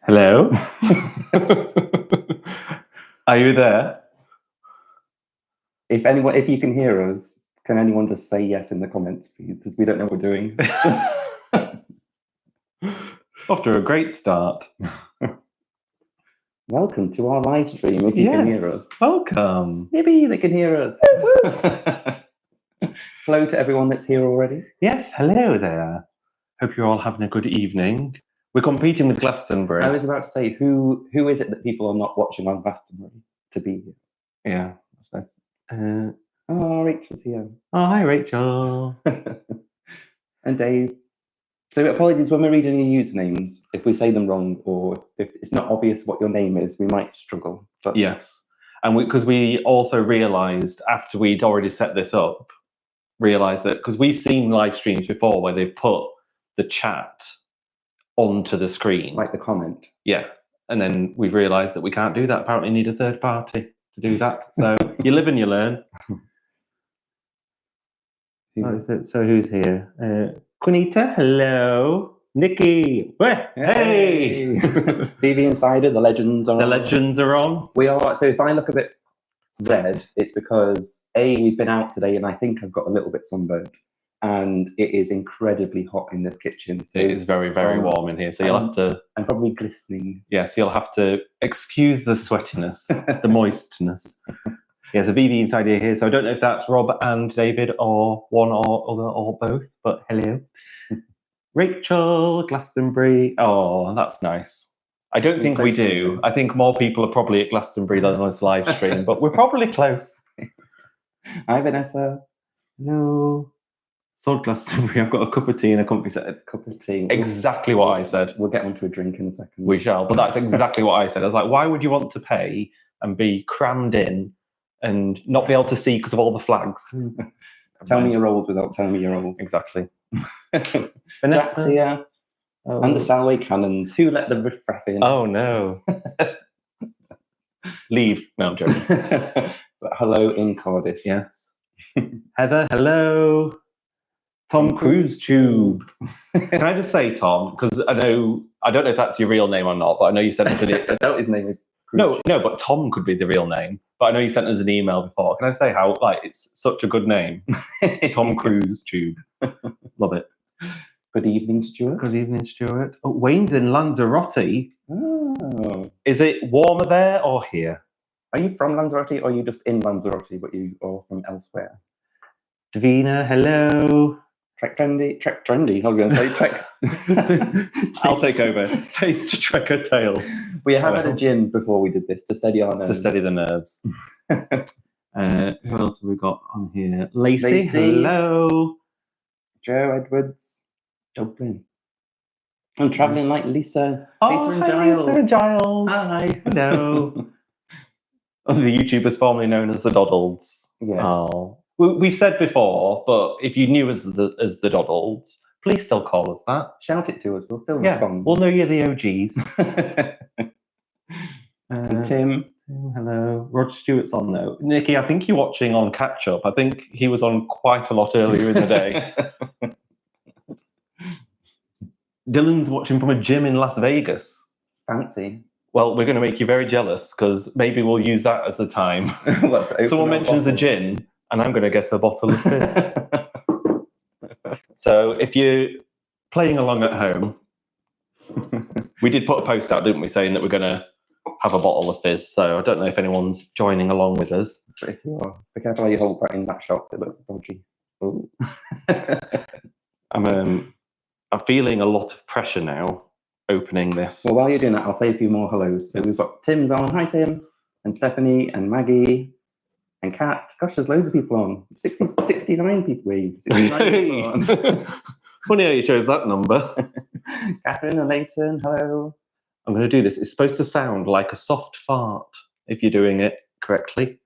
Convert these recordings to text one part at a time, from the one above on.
Hello? Are you there? If you can hear us, can anyone just say yes in the comments, please? Because we don't know what we're doing. Off to a great start. Welcome to our live stream, if you can hear us. Welcome. Maybe they can hear us. Hello to everyone that's here already. Yes, hello there. Hope you're all having a good evening. We're competing with Glastonbury. I was about to say, who is it that people are not watching on Glastonbury to be here? Yeah. So, Oh, Rachel's here. oh, hi, Rachel. And Dave. So apologies when we're reading your usernames. If we say them wrong or if it's not obvious what your name is, we might struggle. But Yes. And because we also realised after we'd already set this up, realised that because we've seen live streams before where they've put the chat onto the screen. like the comment. Yeah. And then we've realised that we can't do that. Apparently need a third party to do that. So you live and you learn. So who's here? Quinita, hello. Nikki, hey! BB Insider, the legends are The on. legends are on. We are. So if I look a bit red, it's because we've been out today and I think I've got a little bit sunburned. And it is incredibly hot in this kitchen. So It is very, very warm in here. So you'll have to... I'm probably glistening. Yes, you'll have to excuse the sweatiness, the moistness. Yeah, so BB Insider here. So I don't know if that's Rob and David or one or other or both, but hello. Rachel, Glastonbury. Oh, that's nice. I don't think we do. I think more people are probably at Glastonbury than on this live stream, but we're probably close. Hi, Vanessa. Hello. Sold Glastonbury. I've got a cup of tea and a comfy set. A cup of tea. Exactly what I said. We'll get onto a drink in a second. We shall, but that's exactly what I said. I was like, why would you want to pay and be crammed in and not be able to see because of all the flags? Tell me you're old without telling me you're old. Exactly. Jack's here. Oh. And the Salway Cannons. Who let the riff-raff in? Oh, no. Leave. No, I'm joking. But hello in Cardiff. Yes. Heather, hello. Tom Cruise Tube. Can I just say, Tom, because I don't know if that's your real name or not, but I know you sent us an I doubt his name is Cruise No, but Tom could be the real name. But I know you sent us an email before. Can I say how it's such a good name? Tom Cruise Tube. Love it. Good evening, Stuart. Good evening, Stuart. Oh, Wayne's in Lanzarote. Oh. Is it warmer there or here? Are you from Lanzarote or are you just in Lanzarote, but you are from elsewhere? Davina, hello. Trek trendy. I was going to say trek. I'll take over. Taste Trekker Tales. We have had a gin before we did this to steady our nerves. To steady the nerves. Who else have we got on here? Lacey, hello. Joe Edwards, Dublin. I'm travelling like Lisa. Oh, Lisa and Giles. Lisa and Giles. Hi. Hello. The YouTubers formerly known as the Doddles. Yes. Oh. We've said before, but if you knew us as the Doddles, please still call us that. Shout it to us. We'll still respond. We'll know you're the OGs. Tim. Hello. Rod Stewart's on though. Nikki, I think you're watching on catch up. I think he was on quite a lot earlier in the day. Dylan's watching from a gym in Las Vegas. Fancy. Well, we're going to make you very jealous because maybe we'll use that as the time. Someone mentions a gin and I'm going to get a bottle of fizz. So if you're playing along at home, we did put a post out, didn't we, saying that we're going to have a bottle of fizz. So I don't know if anyone's joining along with us. But if you are, be careful how you hold that in that shop. It looks dodgy. I'm feeling a lot of pressure now opening this. Well, while you're doing that, I'll say a few more hellos. So we've got Tim's on. Hi, Tim. And Stephanie and Maggie and Kat. Gosh, there's loads of people on. 69 people. 69 people on. Funny how you chose that number. Catherine and Leighton, hello. I'm going to do this. It's supposed to sound like a soft fart if you're doing it correctly.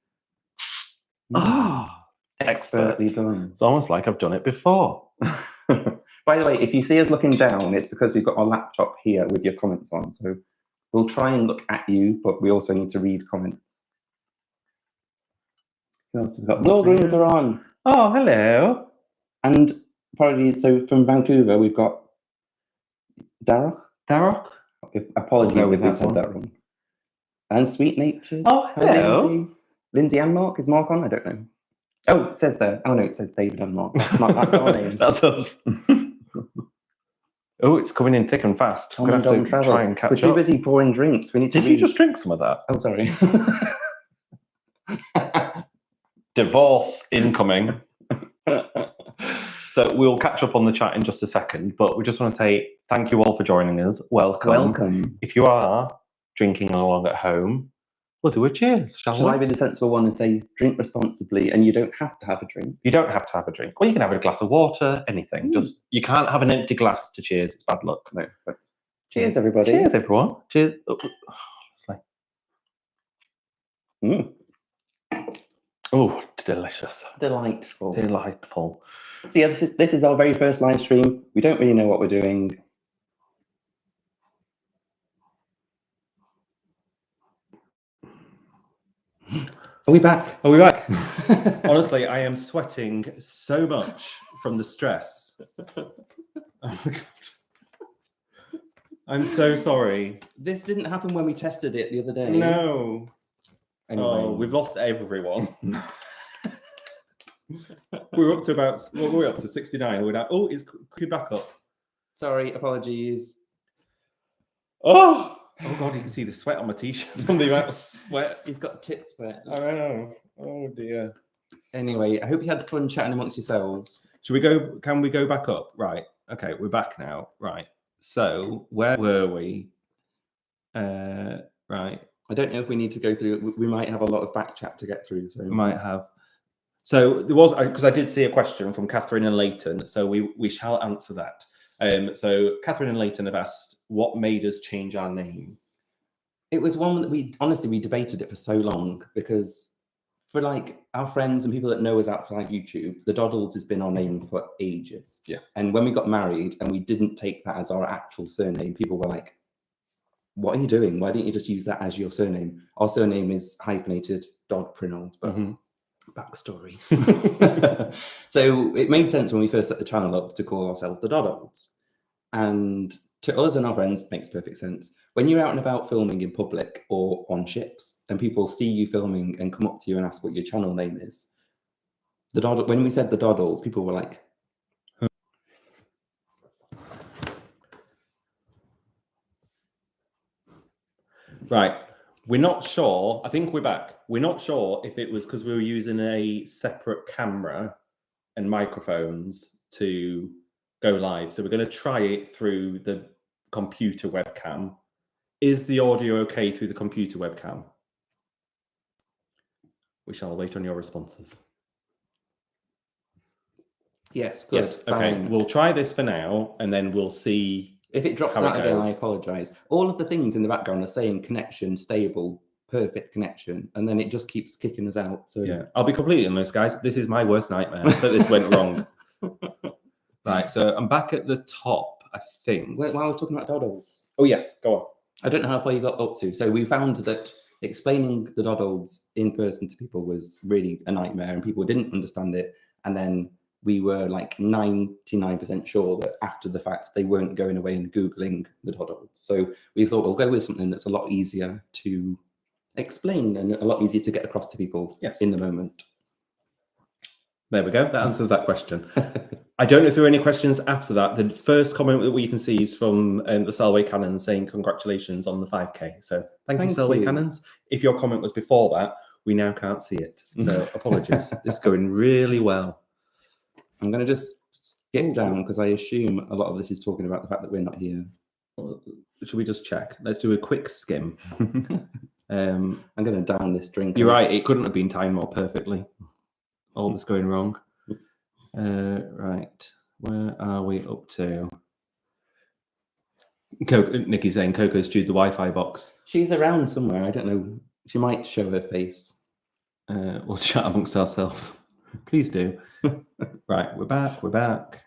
Expertly done. It's almost like I've done it before. By the way, if you see us looking down, it's because we've got our laptop here with your comments on. So we'll try and look at you, but we also need to read comments. Who else have we got? Law Greens are on. Oh, hello. And probably, so from Vancouver, we've got Darroch. Darroch? Apologies We'll go if with I that said one. that wrong. And Sweet Nature. Oh, hello. Lindsay. Lindsay and Mark. Is Mark on? I don't know. Oh, it says there. Oh no, it says David and Mark. That's our names. That's us. Oh, it's coming in thick and fast. I'm Tom going and to Dom have to try and catch We're too up. busy pouring drinks. We need to Did you just drink some of that? Oh, sorry. Divorce incoming. So we'll catch up on the chat in just a second, but we just want to say thank you all for joining us. Welcome. Welcome. If you are drinking along at home, we'll do a cheers, shall Shall we? I be the sensible one and say drink responsibly, and you don't have to have a drink? You don't have to have a drink. Or you can have a glass of water, anything. Just you can't have an empty glass to cheers. It's bad luck. No. But cheers, everybody. Cheers, everyone. Cheers. Oh, delicious. Delightful. Delightful. So yeah, this is our very first live stream. We don't really know what we're doing. Are we back? Are we back? Honestly, I am sweating so much from the stress. Oh my God. I'm so sorry. This didn't happen when we tested it the other day. No. Anyway. Oh, we've lost everyone. We were up to about, what were we up to? 69. We're now, oh, it's back up. Sorry, apologies. Oh God, you can see the sweat on my t-shirt from the amount of sweat. He's got tit sweat. I know. Oh dear. Anyway, I hope you had fun chatting amongst yourselves. Should we go? Can we go back up? Right. Okay, we're back now. Right. So where were we? Right. I don't know if we need to go through. We might have a lot of back chat to get through. So We might have. So there was, because I did see a question from Catherine and Leighton, so we shall answer that. So Catherine and Leighton have asked, what made us change our name? it was one that we debated it for so long, because for like our friends and people that know us outside YouTube, the Doddles has been our name for ages. Yeah. And when we got married and we didn't take that as our actual surname, people were like, what are you doing? Why didn't you just use that as your surname? Our surname is hyphenated Dodd-Prinold, but backstory. So it made sense when we first set the channel up to call ourselves the Doddolds. And to us and our friends, makes perfect sense. When you're out and about filming in public or on ships and people see you filming and come up to you and ask what your channel name is, when we said the Doddles, people were like, huh. Right. We're not sure. I think we're back. We're not sure if it was because we were using a separate camera and microphones to go live. So we're going to try it through the computer webcam. Is the audio okay through the computer webcam? We shall wait on your responses. Yes, good. Yes. Okay. Fine. We'll try this for now, and then we'll see. If it drops out again, I apologize. All of the things in the background are saying connection, stable, perfect connection, and then it just keeps kicking us out. So yeah, I'll be completely honest, guys. This is my worst nightmare that this went wrong. Right, so I'm back at the top, I think. While I was talking about Doddles. Oh yes, go on. I don't know how far you got up to. So we found that explaining the Doddles in person to people was really a nightmare, and people didn't understand it. And then we were like 99% sure that after the fact, they weren't going away and Googling the Doddles. So we thought we'll go with something that's a lot easier to explain and a lot easier to get across to people in the moment. There we go. That answers that question. I don't know if there are any questions after that. The first comment that we can see is from the Selway Cannons saying congratulations on the 5K. So thank you, Selway Cannons. If your comment was before that, we now can't see it. So apologies. It's going really well. I'm going to just skip down because I assume a lot of this is talking about the fact that we're not here. Should we just check? Let's do a quick skim. I'm going to down this drink. You're right. It couldn't have been timed more perfectly. All that's going wrong. Right. Where are we up to? Nikki's saying Coco stewed the Wi-Fi box. She's around somewhere. I don't know. She might show her face. We'll chat amongst ourselves. Please do. Right, we're back. We're back.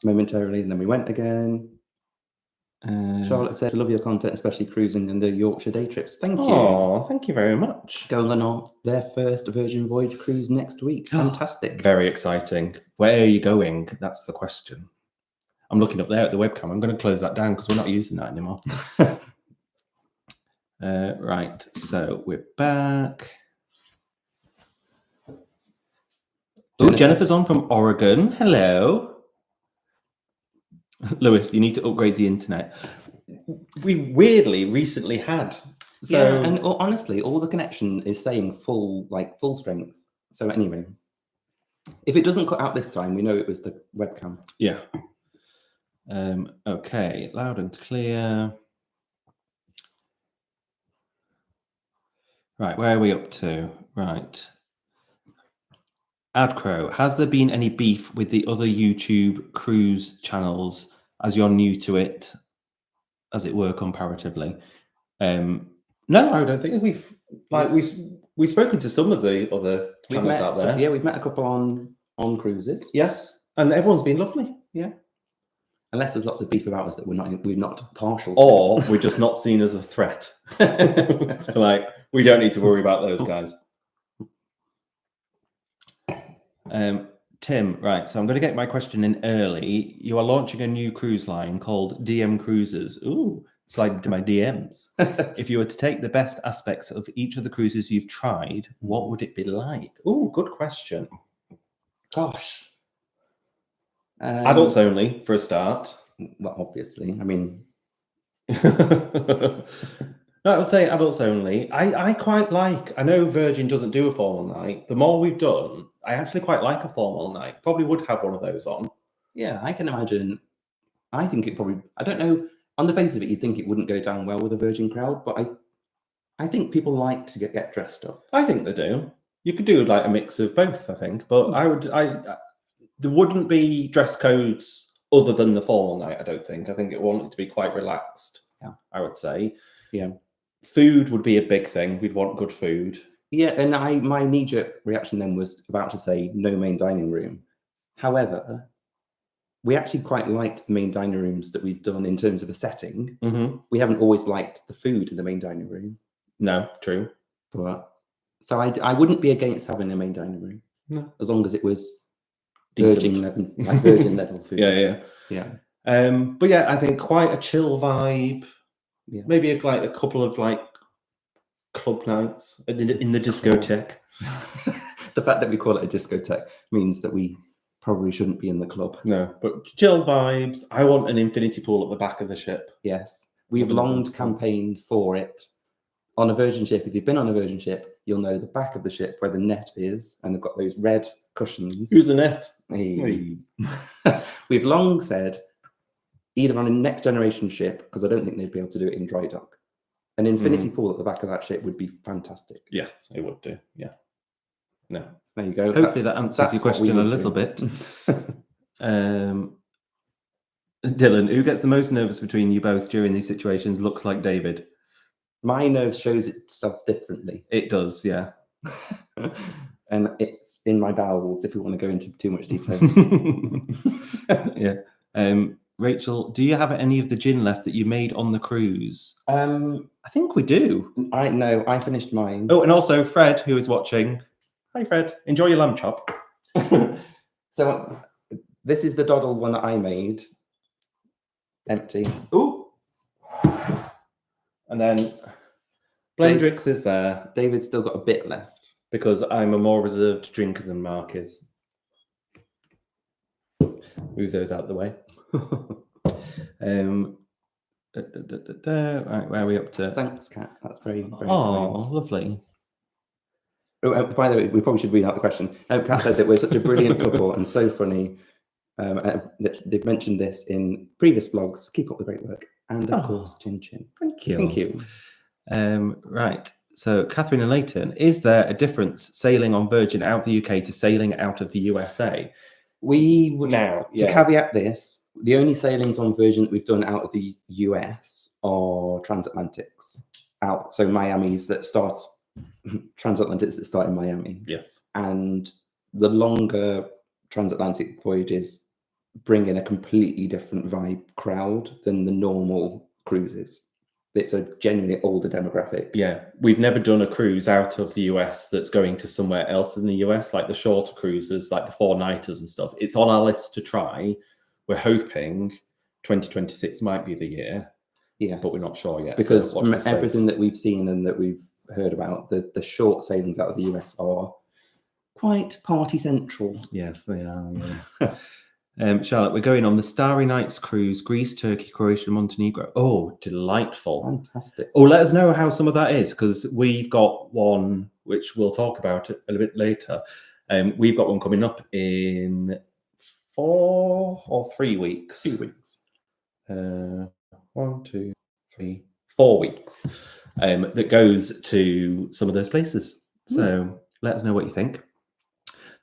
Momentarily, and then we went again. Charlotte said, I love your content, especially cruising and the Yorkshire day trips. Thank you. Oh, thank you very much. Going on their first Virgin Voyage cruise next week. Fantastic. Very exciting. Where are you going? That's the question. I'm looking up there at the webcam. I'm going to close that down because we're not using that anymore. Right, so we're back. Oh, Jennifer's on from Oregon. Hello. Lewis, you need to upgrade the internet. We weirdly recently had. So yeah, and honestly, all the connection is saying full strength. So anyway, if it doesn't cut out this time, we know it was the webcam. Yeah. Okay, loud and clear. Right, where are we up to? Right. Adcrow, has there been any beef with the other YouTube cruise channels as you're new to it, as it were, comparatively? No, I don't think we've spoken to some of the other channels out there. Yeah, we've met a couple on cruises. Yes, and everyone's been lovely. Yeah, unless there's lots of beef about us that we're not partial to. Or we're just not seen as a threat. Like, we don't need to worry about those guys. Tim, right, so I'm going to get my question in early. You are launching a new cruise line called DM Cruises. Ooh, slide into my DMs. If you were to take the best aspects of each of the cruises you've tried, what would it be like? Ooh, good question. Gosh. Adults only, for a start. Well, obviously. I mean... I would say adults only. I quite like, I know Virgin doesn't do a formal night. The more we've done, I actually quite like a formal night. Probably would have one of those on. Yeah, I can imagine. I think it probably, I don't know, on the face of it, you'd think it wouldn't go down well with a Virgin crowd, but I think people like to get dressed up. I think they do. You could do like a mix of both, I think. But there wouldn't be dress codes other than the formal night, I don't think. I think it wanted to be quite relaxed, yeah, I would say. Yeah. Food would be a big thing. We'd want good food. Yeah, and my knee-jerk reaction then was about to say no main dining room. However, we actually quite liked the main dining rooms that we've done in terms of a setting. Mm-hmm. We haven't always liked the food in the main dining room. No, true. But so I wouldn't be against having a main dining room. No, as long as it was decent. Virgin level food. Yeah. But yeah, I think quite a chill vibe. Yeah. Maybe like a couple of like club nights in the discotheque. The fact that we call it a discotheque means that we probably shouldn't be in the club. No, but chill vibes. I want an infinity pool at the back of the ship. Yes, we've long campaigned for it. On a Virgin ship, if you've been on a Virgin ship, you'll know the back of the ship where the net is, and they've got those red cushions. Who's the net? Hey. We've long said, either on a next generation ship, because I don't think they'd be able to do it in dry dock, an infinity pool at the back of that ship would be fantastic. Yes, it would do. Yeah. No. There you go. Hopefully that answers your question a little bit. Dylan, who gets the most nervous between you both during these situations? Looks like David. My nerves shows itself differently. It does, yeah. And it's in my bowels, if we want to go into too much detail. Yeah. Rachel, do you have any of the gin left that you made on the cruise? I think we do. I finished mine. Oh, and also Fred, who is watching. Hi, Fred. Enjoy your lamb chop. So this is the doddle one that I made. Empty. Ooh. And then Blendrix is there. David's still got a bit left. Because I'm a more reserved drinker than Mark is. Move those out the way. Right, where are we up to? Thanks, Kat. That's very, very Oh, lovely. Oh, by the way, we probably should read out the question. Kat said that we're such a brilliant couple and so funny. They've mentioned this in previous vlogs. Keep up the great work. And of course, chin chin. Thank you. Thank you. Right. So, Catherine and Leighton, is there a difference sailing on Virgin out of the UK to sailing out of the USA? We would now to caveat this, the only sailings on Virgin that we've done out of the US are transatlantics. Out, so Miami's that start transatlantics that start in Miami. Yes. And the longer transatlantic voyages bring in a completely different vibe crowd than the normal cruises. It's a genuinely older demographic. Yeah, we've never done a cruise out of the US that's going to somewhere else in the US, like the shorter cruises, like the 4-nighters and stuff. It's on our list to try, we're hoping 2026 might be the year, Yes. but we're not sure yet. Because so watch from this space. everything that we've seen and that we've heard about, the short sailings out of the US are quite party central. Yes, they are. Yes. Charlotte, we're going on the Starry Nights cruise, Greece, Turkey, Croatia, Montenegro. Oh, delightful. Fantastic. Oh, let us know how some of that is, because we've got one, which we'll talk about a little bit later. We've got one coming up in 4 or 3 weeks. 2 weeks. 1, 2, 3, 4 weeks. That goes to some of those places. So let us know what you think.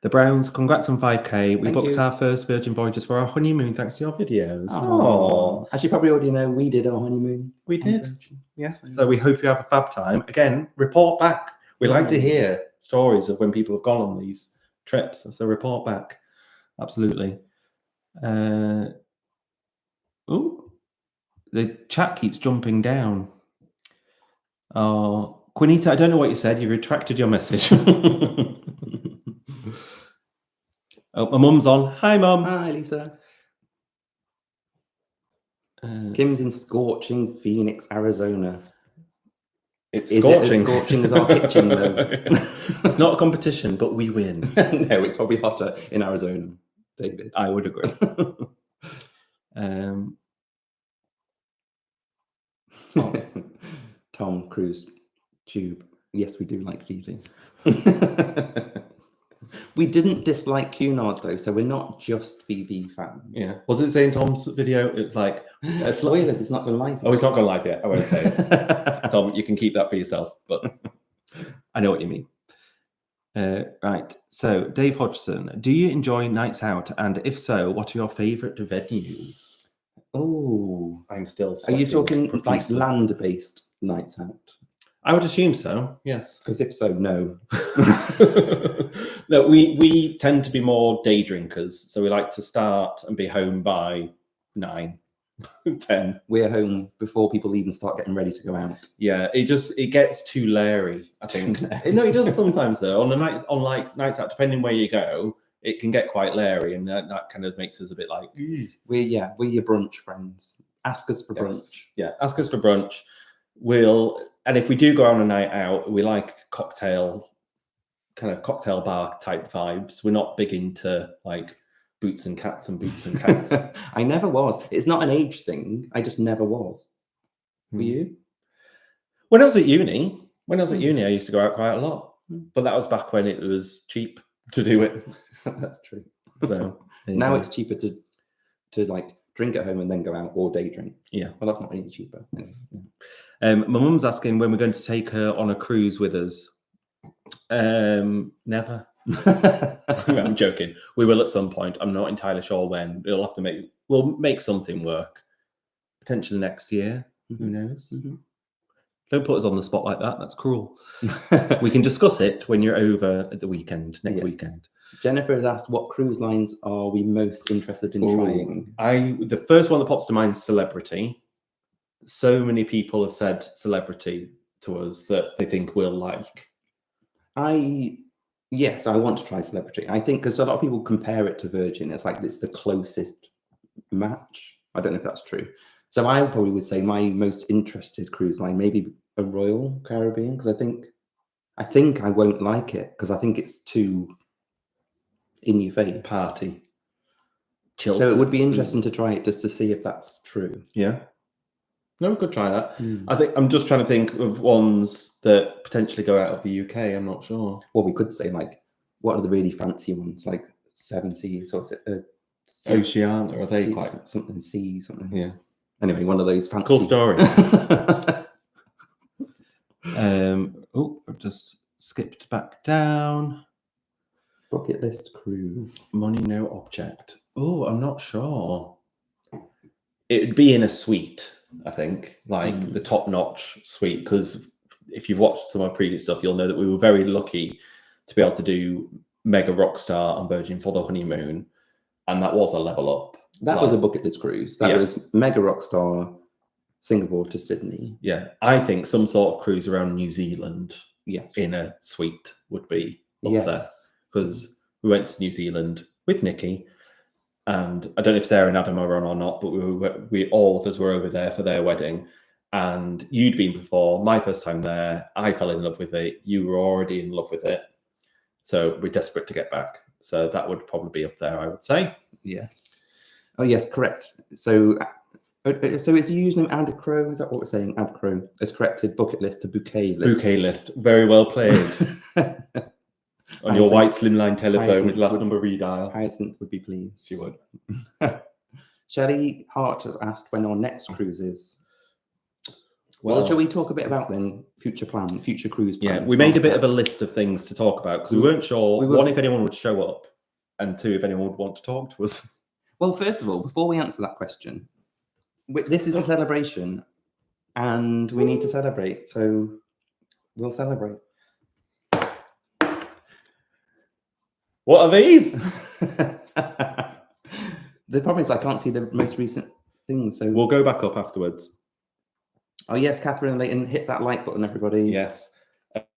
The Browns, congrats on 5K. We Thank booked you. our first Virgin Voyages for our honeymoon thanks to your videos. Oh, as you probably already know, we did our honeymoon. We did. Yes. So we hope you have a fab time. Again, report back. We like to hear stories of when people have gone on these trips. So report back. Absolutely. Oh, the chat keeps jumping down. Oh, Quinita, I don't know what you said. You retracted your message. Oh, my mum's on. Hi, Mum. Hi, Lisa. Kim's in scorching Phoenix, Arizona. It's Is scorching. it as scorching as our kitchen, though? It's not a competition, but we win. No, it's probably hotter in Arizona, David. I would agree. Tom Cruise tube. Yes, we do like GV. We didn't dislike Cunard though, so we're not just VV fans. Yeah. Was it saying Tom's video? It's like spoilers. It's not going live. Oh, it's not gone live yet. I won't say it. Tom, you can keep that for yourself, but I know what you mean. Right. So, Dave Hodgson, do you enjoy nights out? And if so, what are your favourite venues? Oh, I'm still. Are you talking profusely. like land-based nights out? I would assume so. Yes. Because if so, no. No, we tend to be more day drinkers, so we like to start and be home by 9, 10. We're home before people even start getting ready to go out. Yeah, it gets too leery, I think. No, it does sometimes though. On nights out, depending where you go, it can get quite leery, and that kind of makes us a bit like. Eugh. We're your brunch friends. Ask us for brunch. Yeah, ask us for brunch. And if we do go on a night out, we like cocktail bar type vibes. We're not big into like boots and cats. I never was. It's not an age thing. I just never was. Were you? When I was at uni, I used to go out quite a lot. But that was back when it was cheap to do it. That's true. So now it's cheaper to like drink at home and then go out or day drink. Yeah. Well, that's not really cheaper. Anyway, my mum's asking when we're going to take her on a cruise with us. Never. I'm joking. We will at some point. I'm not entirely sure when. We'll make something work. Potentially next year. Mm-hmm. Who knows? Mm-hmm. Don't put us on the spot like that. That's cruel. We can discuss it when you're over at the weekend, next weekend. Jennifer has asked, what cruise lines are we most interested in trying? The first one that pops to mind is Celebrity. So many people have said Celebrity to us that they think we'll like. Yes, I want to try Celebrity. I think because a lot of people compare it to Virgin. It's like it's the closest match. I don't know if that's true. So I probably would say my most interested cruise line, maybe a Royal Caribbean, because I think I won't like it because I think it's too in your face. Party. Chill. So it would be interesting to try it just to see if that's true. Yeah. No, we could try that. I think I'm just trying to think of ones that potentially go out of the UK. I'm not sure. Well, we could say like, what are the really fancy ones? Like 7 Seas or is it Oceania? Are they quite something sea something? Yeah. Anyway, one of those fancy. Cool story. I've just skipped back down. Bucket list cruise. Money, no object. Oh, I'm not sure. It'd be in a suite, I think, like the top-notch suite. Because if you've watched some of our previous stuff, you'll know that we were very lucky to be able to do Mega Rockstar on Virgin for the honeymoon, and that was a level up. That was a bucket list cruise. That was Mega Rockstar, Singapore to Sydney. Yeah, I think some sort of cruise around New Zealand in a suite would be up there. Because we went to New Zealand with Nikki and I don't know if Sarah and Adam are on or not, but we all of us were over there for their wedding, and you'd been before. My first time there, I fell in love with it. You were already in love with it, so we're desperate to get back. So that would probably be up there, I would say. Yes. Oh yes, correct. So it's a username and a crow. Is that what we're saying? Add crow. It's corrected bucket list to bouquet list. Bouquet list. Very well played. On your white slimline telephone with last number redial. Hyacinth would be pleased. She would. Shelley Hart has asked when our next cruise is. Well, shall we talk a bit about then future cruise plans? Yeah, we made a bit of a list of things to talk about because we weren't sure, one, if anyone would show up, and two, if anyone would want to talk to us. Well, first of all, before we answer that question, this is a celebration and we need to celebrate, so we'll celebrate. What are these? The problem is I can't see the most recent things, so we'll go back up afterwards. Oh yes, Catherine and Leighton, hit that like button, everybody. Yes.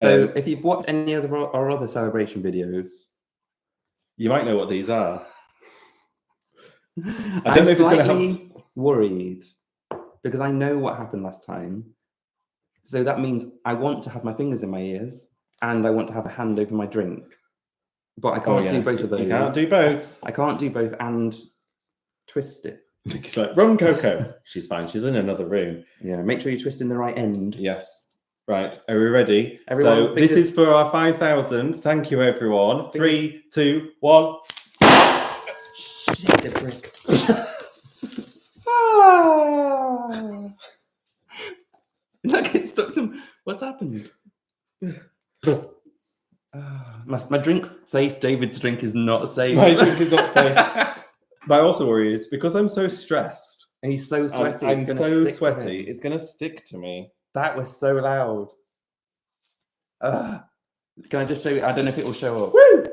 So if you've watched any of our other celebration videos, you might know what these are. I don't know if it's going to help. Worried because I know what happened last time. So that means I want to have my fingers in my ears and I want to have a hand over my drink. But I can't do both of those. You can't do both. I can't do both and twist it. It's like, run, Coco. She's fine. She's in another room. Yeah, make sure you twist in the right end. Yes. Right. Are we ready? Everyone, so this is for our 5,000. Thank you, everyone. 3, 2, 1. Shit, the brick. Look, it's stuck to him. What's happened? My drink's safe. David's drink is not safe. My drink is not safe. But I also worry is because I'm so stressed. And he's so sweaty. I'm so sweaty. It's going to stick to me. That was so loud. Can I just show you? I don't know if it will show up. Woo!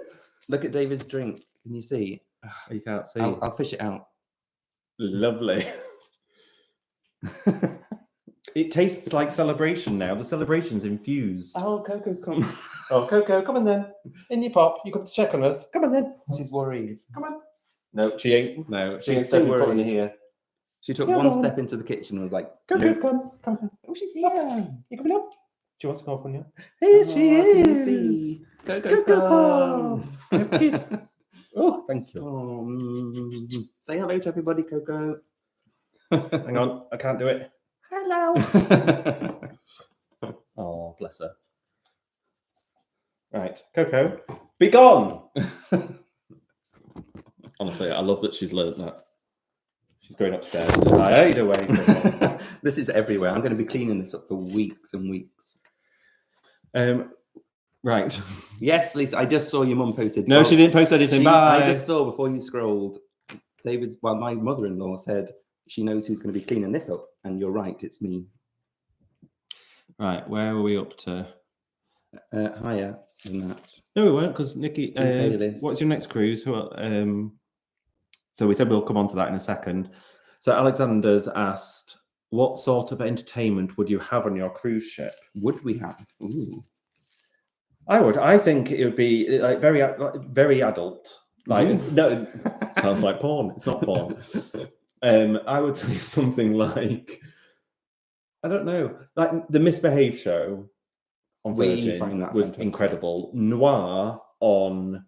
Look at David's drink. Can you see? You can't see. I'll fish it out. Lovely. It tastes like celebration now. The celebration's infused. Oh, Coco's come. Oh, Coco, come on then. In your pop. You come to check on us. Come on then. She's worried. Come on. No, she ain't. No, she's so worried in here. She took one step into the kitchen and was like, Coco's come. Come on. Oh, she's here. You coming up? She wants to come up on you. Here she is. Can you see? Coco's comes. Kiss. Oh, thank you. Oh, say hello to everybody, Coco. Hang on, I can't do it. Hello. Oh, bless her. Right, Coco, be gone. Honestly, I love that she's learned that. She's going upstairs to hide away. This is everywhere. I'm going to be cleaning this up for weeks and weeks. Right. Yes, Lisa, I just saw your mum posted. No, she didn't post anything. Bye. I just saw before you scrolled. My mother-in-law said she knows who's going to be cleaning this up. And you're right, it's me. Right, where are we up to? Higher than that. No, we weren't, because Nikki, what's your next cruise? So we said we'll come on to that in a second. So Alexander's asked, what sort of entertainment would you have on your cruise ship? Would we have? Ooh. I would. I think it would be like very adult. Like no, sounds like porn. It's not porn. I would say something like, I don't know, like the Misbehaved show on Virgin was fantastic. Incredible. Noir on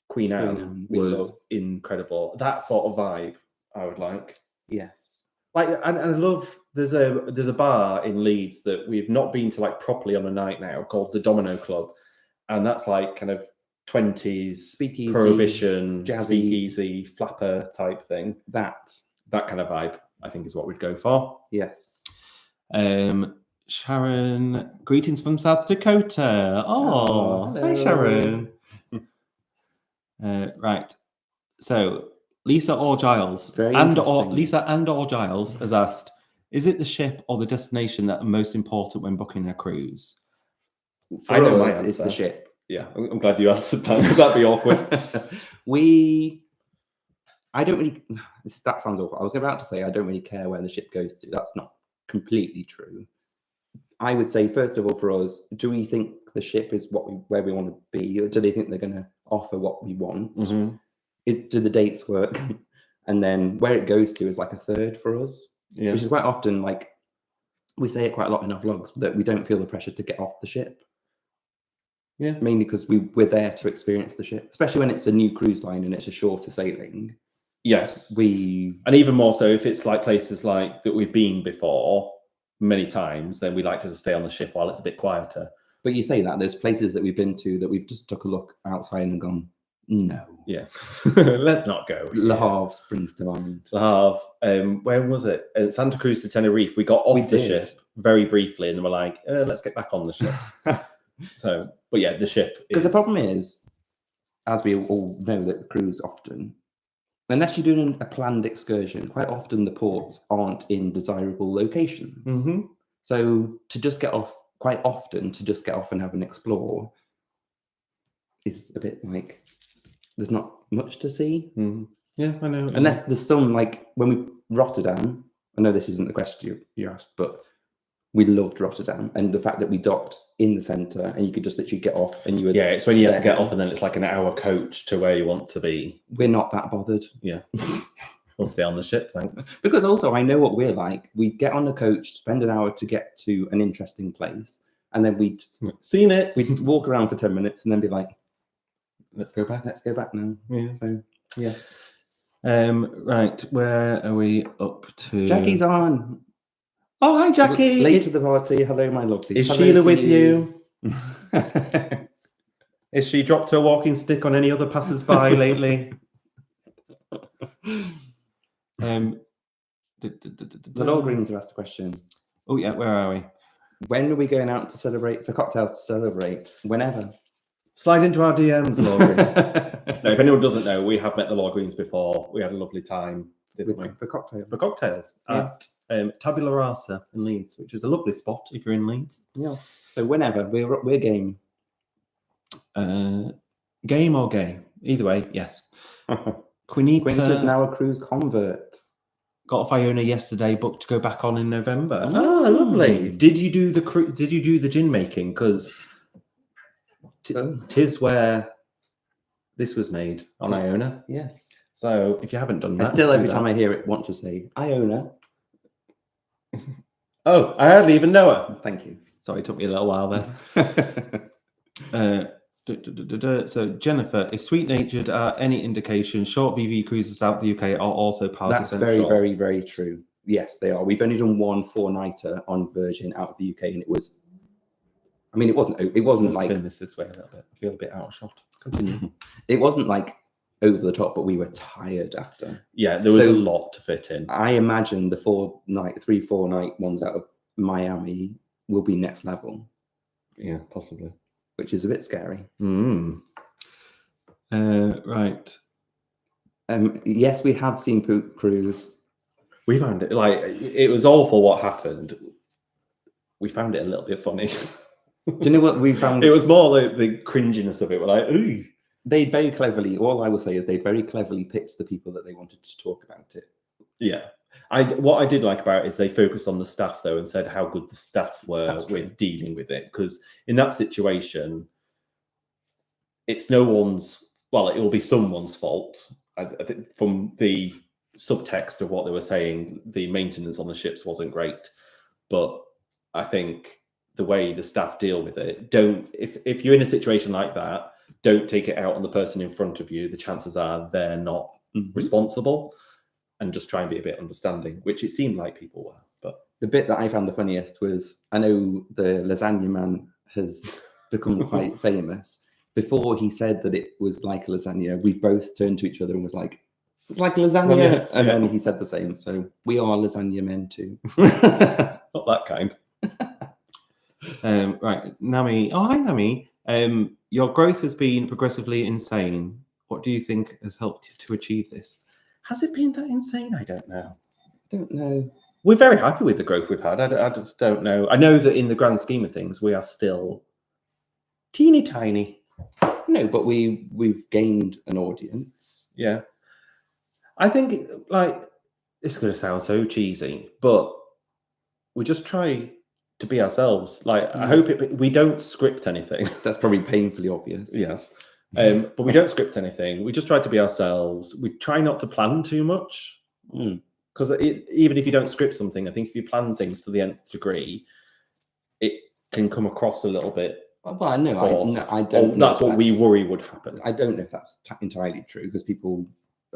Queen Anne was incredible. That sort of vibe I would like. Yes. Like, and I love, there's a bar in Leeds that we've not been to like properly on a night now called the Domino Club. And that's like kind of 20s speakeasy, prohibition, jazzy, speakeasy, flapper type thing. That kind of vibe, I think, is what we'd go for. Yes. Sharon, greetings from South Dakota. Oh, hi, Sharon. Right. So Lisa or Giles, Lisa and or Giles has asked, is it the ship or the destination that are most important when booking a cruise? I know my answer. It's the ship. Yeah, I'm glad you answered that because that'd be awkward. I don't really, that sounds awful. I was about to say I don't really care where the ship goes to. That's not completely true. I would say, first of all, for us, do we think the ship is where we want to be? Or do they think they're going to offer what we want? Mm-hmm. do the dates work? And then where it goes to is like a third for us, Yeah. which is quite often, like, we say it quite a lot in our vlogs, that we don't feel the pressure to get off the ship. Yeah. Mainly because we're there to experience the ship, especially when it's a new cruise line and it's a shorter sailing. Yes. And even more so if it's like places like that we've been before many times, then we like to just stay on the ship while it's a bit quieter. But you say that there's places that we've been to that we've just took a look outside and gone, no. Yeah. Let's not go. Le Havre springs to mind. Le Havre. Where was it? Santa Cruz to Tenerife. We got off the ship very briefly and we're like, let's get back on the ship. So, but yeah, the ship. Because the problem is, as we all know, that the cruise often, unless you're doing a planned excursion, quite often the ports aren't in desirable locations. Mm-hmm. So to just get off, quite often to just get off and have an explore is a bit like, there's not much to see. Mm-hmm. Yeah, I know. Unless there's some, like when we Rotterdam, I know this isn't the question you asked, but we loved Rotterdam, and the fact that we docked in the centre and you could just literally get off and you were it's when you have to get off and then it's like an hour coach to where you want to be. We're not that bothered. Yeah. We'll stay on the ship, thanks. Because also I know what we're like. We get on the coach, spend an hour to get to an interesting place, and then we'd seen it. We'd walk around for 10 minutes and then be like, let's go back. Let's go back now. Yeah. So yes. Right, where are we up to? Jackie's on. Oh, hi, Jackie. Late to the party. Hello, my lovely. Is Sheila with you? Is she dropped her walking stick on any other passers-by lately? The Law Greens have asked a question. Oh, yeah, where are we? When are we going out to celebrate, for cocktails to celebrate? Whenever. Slide into our DMs, Law Greens. No, if anyone doesn't know, we have met the Law Greens before. We had a lovely time, didn't we? For cocktails. For cocktails. Yes. At Tabula Rasa in Leeds, which is a lovely spot if you're in Leeds. Yes. So whenever, we're game. Game or gay? Either way, yes. Quinita's now a cruise convert. Got off Iona yesterday, booked to go back on in November. Oh, lovely. Did you do the gin making? Because tis where this was made on Iona. Yes. So if you haven't done that, I still every time I hear it want to say Iona. Oh, I hardly even know her. Thank you. Sorry, it took me a little while there. So Jennifer, if Sweet Natured are any indication, short VV cruises out the UK are also part of That's very, very, very true. Yes, they are. We've only done one 4-nighter on Virgin out of the UK, and it was. I mean, it wasn't like spin this way a little bit. I feel a bit out of shot. Continue. It wasn't like over the top, but we were tired after. Yeah, there was a lot to fit in. I imagine the 3-4 night ones out of Miami will be next level. Yeah, possibly. Which is a bit scary. Right. Yes, we have seen Poop Cruise. We found it it was awful what happened. We found it a little bit funny. Do you know what we found? It was more the cringiness of it. We're like, ooh. They'd very cleverly, all I will say is they'd very cleverly picked the people that they wanted to talk about it. Yeah. What I did like about it is they focused on the staff though and said how good the staff were with dealing with it. Because in that situation, it's no one's, well, it will be someone's fault. I think from the subtext of what they were saying, the maintenance on the ships wasn't great. But I think the way the staff deal with it, if you're in a situation like that, don't take it out on the person in front of you. The chances are they're not responsible, and just try and be a bit understanding, which it seemed like people were. But the bit that I found the funniest was, I know the lasagna man has become quite famous. Before he said that it was like lasagna, we both turned to each other and was like, it's like lasagna. Yeah. And then he said the same. So we are lasagna men too. Not that kind. Right, Nami. Oh, hi, Nami. Your growth has been progressively insane. What do you think has helped you to achieve this? Has it been that insane? I don't know. Don't know. We're very happy with the growth we've had. I just don't know. I know that in the grand scheme of things, we are still teeny tiny. No, but we've gained an audience. Yeah. I think, it's going to sound so cheesy, but we just try to be ourselves. I hope we don't script anything. That's probably painfully obvious. Yes. But we don't script anything. We just try to be ourselves. We try not to plan too much. Because even if you don't script something, I think if you plan things to the nth degree, it can come across a little bit. Well, I know. I don't. Or that's what we worry would happen. I don't know if that's entirely true because people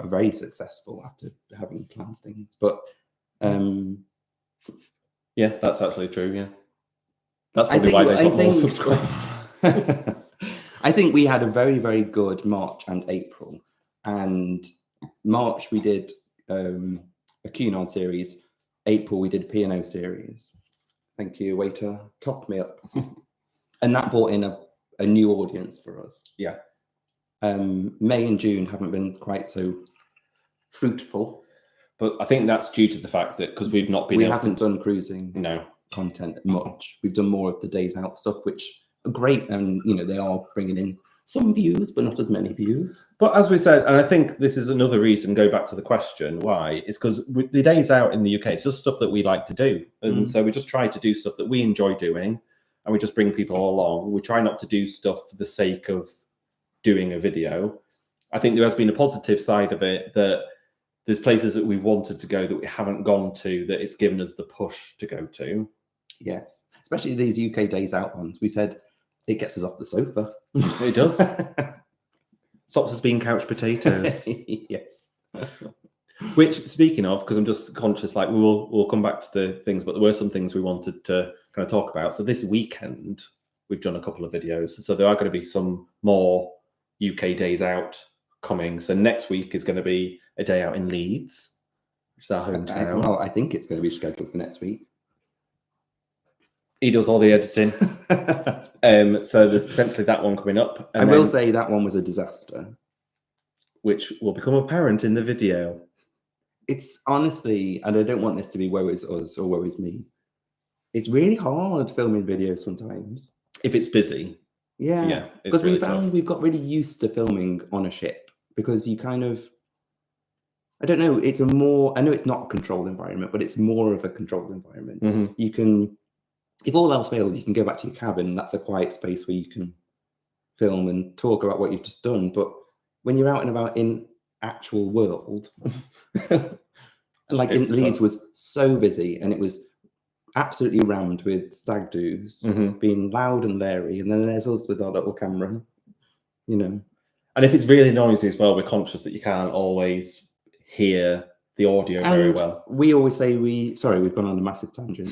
are very successful after having planned things. But yeah, that's actually true. Yeah, that's probably why they got more subscribers. I think we had a very, very good March and April. And March we did a Cunard series. April we did P&O series. Thank you, waiter. Top me up. And that brought in a new audience for us. Yeah. May and June haven't been quite so fruitful. But I think that's due to the fact that because we've not been we haven't done cruising content much. We've done more of the days out stuff, which are great. And, you know, they are bringing in some views, but not as many views. But as we said, and I think this is another reason, go back to the question, why, is because the days out in the UK, it's just stuff that we like to do. And so we just try to do stuff that we enjoy doing, and we just bring people along. We try not to do stuff for the sake of doing a video. I think there has been a positive side of it, that there's places that we wanted to go that we haven't gone to, that it's given us the push to go to. Yes, especially these UK days out ones. We said, it gets us off the sofa. It does. Stops us being couch potatoes. Yes. Which, speaking of, because I'm just conscious, like we'll come back to the things, but there were some things we wanted to kind of talk about. So this weekend, we've done a couple of videos. So there are going to be some more UK days out coming. So next week is going to be a day out in Leeds, which is our hometown. Well, I think it's going to be scheduled for next week. He does all the editing. So there's potentially that one coming up. And I will say that one was a disaster. Which will become apparent in the video. It's honestly, and I don't want this to be woe is us or woe is me. It's really hard filming videos sometimes. If it's busy. Yeah. Because we found we've got really used to filming on a ship because you kind of, I don't know, it's a more, I know it's not a controlled environment, but it's more of a controlled environment. Mm-hmm. You can, if all else fails, you can go back to your cabin. That's a quiet space where you can film and talk about what you've just done. But when you're out and about in actual world, like in Leeds was so busy and it was absolutely rammed with stag doos, being loud and leery. And then there's us with our little camera, you know. And if it's really noisy as well, we're conscious that you can't always hear the audio very well. We always say we've gone on a massive tangent.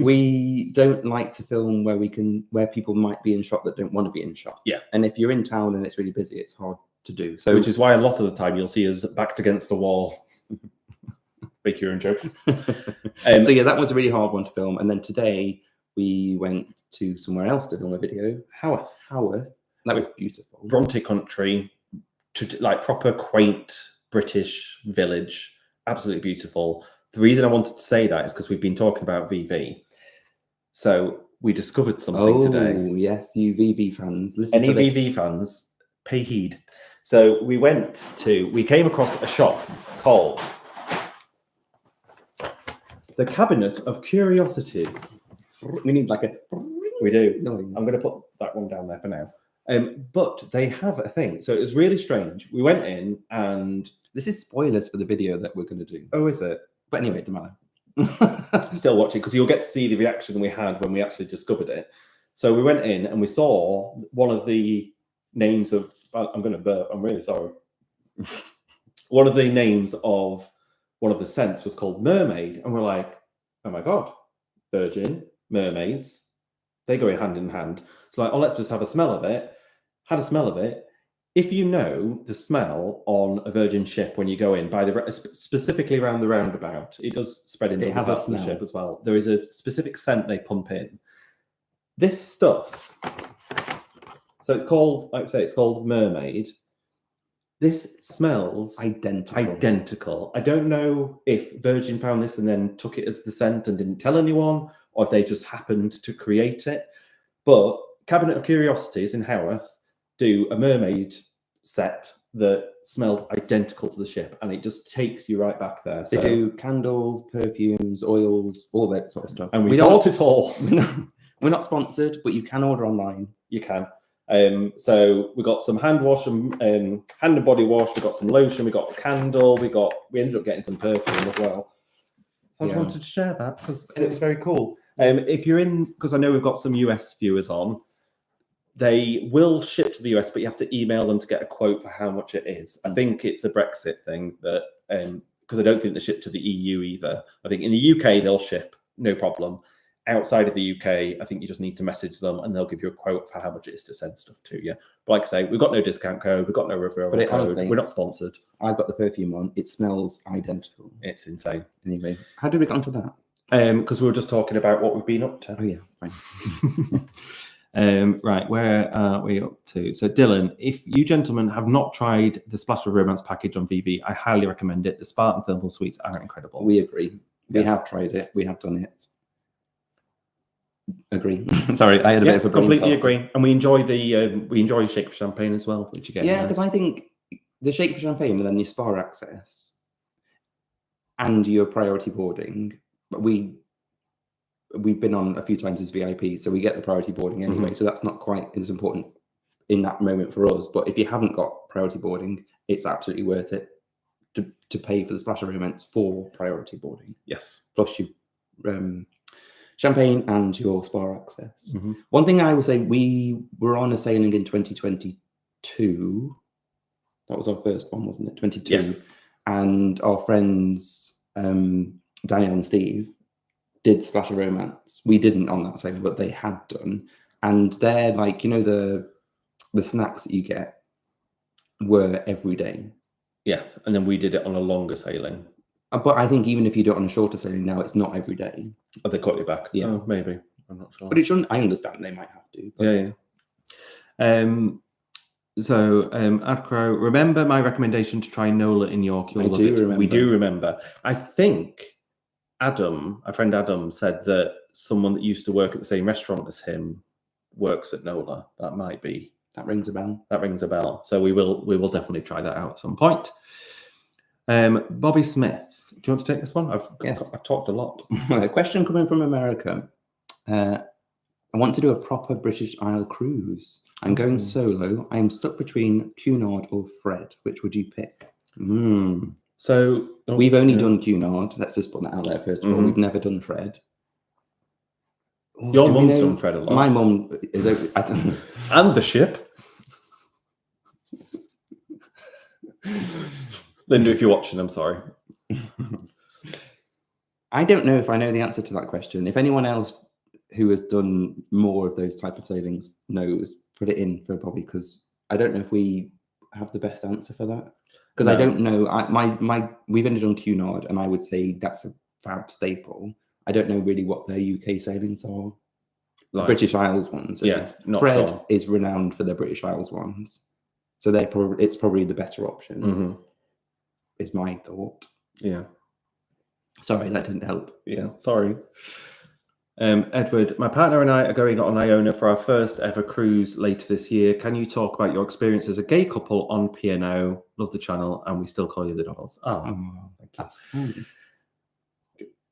We don't like to film where people might be in shot that don't want to be in shot. Yeah. And if you're in town and it's really busy, it's hard to do. So, which is why a lot of the time you'll see us backed against the wall. Make your own jokes. So yeah, that was a really hard one to film. And then today we went to somewhere else to film a video. Haworth. That was beautiful. Bronte country, like proper quaint British village. Absolutely beautiful. The reason I wanted to say that is because we've been talking about VV. So we discovered something today. Oh, yes, you VV fans. Any VV fans, pay heed. So we came across a shop called the Cabinet of Curiosities. We need like a... We do. Noise. I'm going to put that one down there for now. But they have a thing. So it was really strange. We went in and... This is spoilers for the video that we're going to do. Oh, is it? But anyway, it doesn't matter. Still watching, because you'll get to see the reaction we had when we actually discovered it. So we went in and we saw one of the names of... I'm going to burp. I'm really sorry. One of the names of one of the scents was called Mermaid. And we're like, oh my God, virgin, mermaids, they go hand in hand. So like, oh, let's just have a smell of it. Had a smell of it. If you know the smell on a virgin ship when you go in, specifically around the roundabout, it does spread into the ship as well. There is a specific scent they pump in. This stuff, so it's called, like I say, it's called Mermaid. This smells identical. I don't know if Virgin found this and then took it as the scent and didn't tell anyone, or if they just happened to create it. But Cabinet of Curiosities in Haworth do a mermaid set that smells identical to the ship, and it just takes you right back there. So they do candles, perfumes, oils, all that sort of stuff. And we bought it all. We're not sponsored, but you can order online. You can. So we got some hand wash and hand and body wash. We got some lotion. We got a candle. We ended up getting some perfume as well. So I just wanted to share that because it was very cool. If you're in, because I know we've got some US viewers on, they will ship to the US, but you have to email them to get a quote for how much it is. I think it's a Brexit thing that, because I don't think they ship to the EU either. I think in the UK they'll ship, no problem. Outside of the UK, I think you just need to message them and they'll give you a quote for how much it is to send stuff to you. But like I say, we've got no discount code, we've got no referral code, honestly, we're not sponsored. I've got the perfume on. It smells identical. It's insane. Anyway, how did we get onto that? Because we were just talking about what we've been up to. Oh yeah, fine. Right, where are we up to? So Dylan, if you gentlemen have not tried the Splash of Romance package on VV, I highly recommend it. The Spartan thermal suites are incredible. We agree. We have tried it. We have done it. Agree. Sorry, I had a bit of a completely agree. And we enjoy the Shake for Champagne as well, which you get. Yeah, because I think the Shake for Champagne and then your spa access and your priority boarding, we've been on a few times as VIP, so we get the priority boarding anyway. So that's not quite as important in that moment for us. But if you haven't got priority boarding, it's absolutely worth it to pay for the Splash of Romance for priority boarding. Yes, plus your champagne and your spa access. One thing I would say, we were on a sailing in 2022. That was our first one, wasn't it? 22. Yes. And our friends Daniel and Steve did Splash of Romance. We didn't on that sailing, but they had done. And they're like, you know, the snacks that you get were every day. Yes, and then we did it on a longer sailing. But I think even if you do it on a shorter sailing now, it's not every day. Oh, they cut you back. Yeah, maybe. I'm not sure. But it shouldn't. I understand they might have to. But... yeah. So, Adcrow, remember my recommendation to try Nola in York? You'll love it. Remember. We do remember. I think Adam, our friend Adam, said that someone that used to work at the same restaurant as him works at Nola. That might be. That rings a bell. That rings a bell. So we will definitely try that out at some point. Bobby Smith, do you want to take this one? I've talked a lot. A question coming from America. I want to do a proper British Isle cruise. I'm going solo. I am stuck between Cunard or Fred. Which would you pick? So we've only done Cunard. Let's just put that out there first of all. We've never done Fred. Your mum's done Fred a lot. My mum is over, and the ship. Linda, if you're watching, I'm sorry. I don't know if I know the answer to that question. If anyone else who has done more of those type of sailings knows, put it in for Bobby, because I don't know if we have the best answer for that. Because I don't know. We've ended on Cunard, and I would say that's a fab staple. I don't know really what their UK sailings are. Like, British Isles ones. Yes, not Fred sure. is renowned for their British Isles ones, so it's probably the better option. Is my thought. Yeah. Sorry, that didn't help. Yeah, sorry. Edward, my partner and I are going on Iona for our first ever cruise later this year. Can you talk about your experience as a gay couple on P&O? Love the channel, and we still call you the Donalds. Oh, that's fine.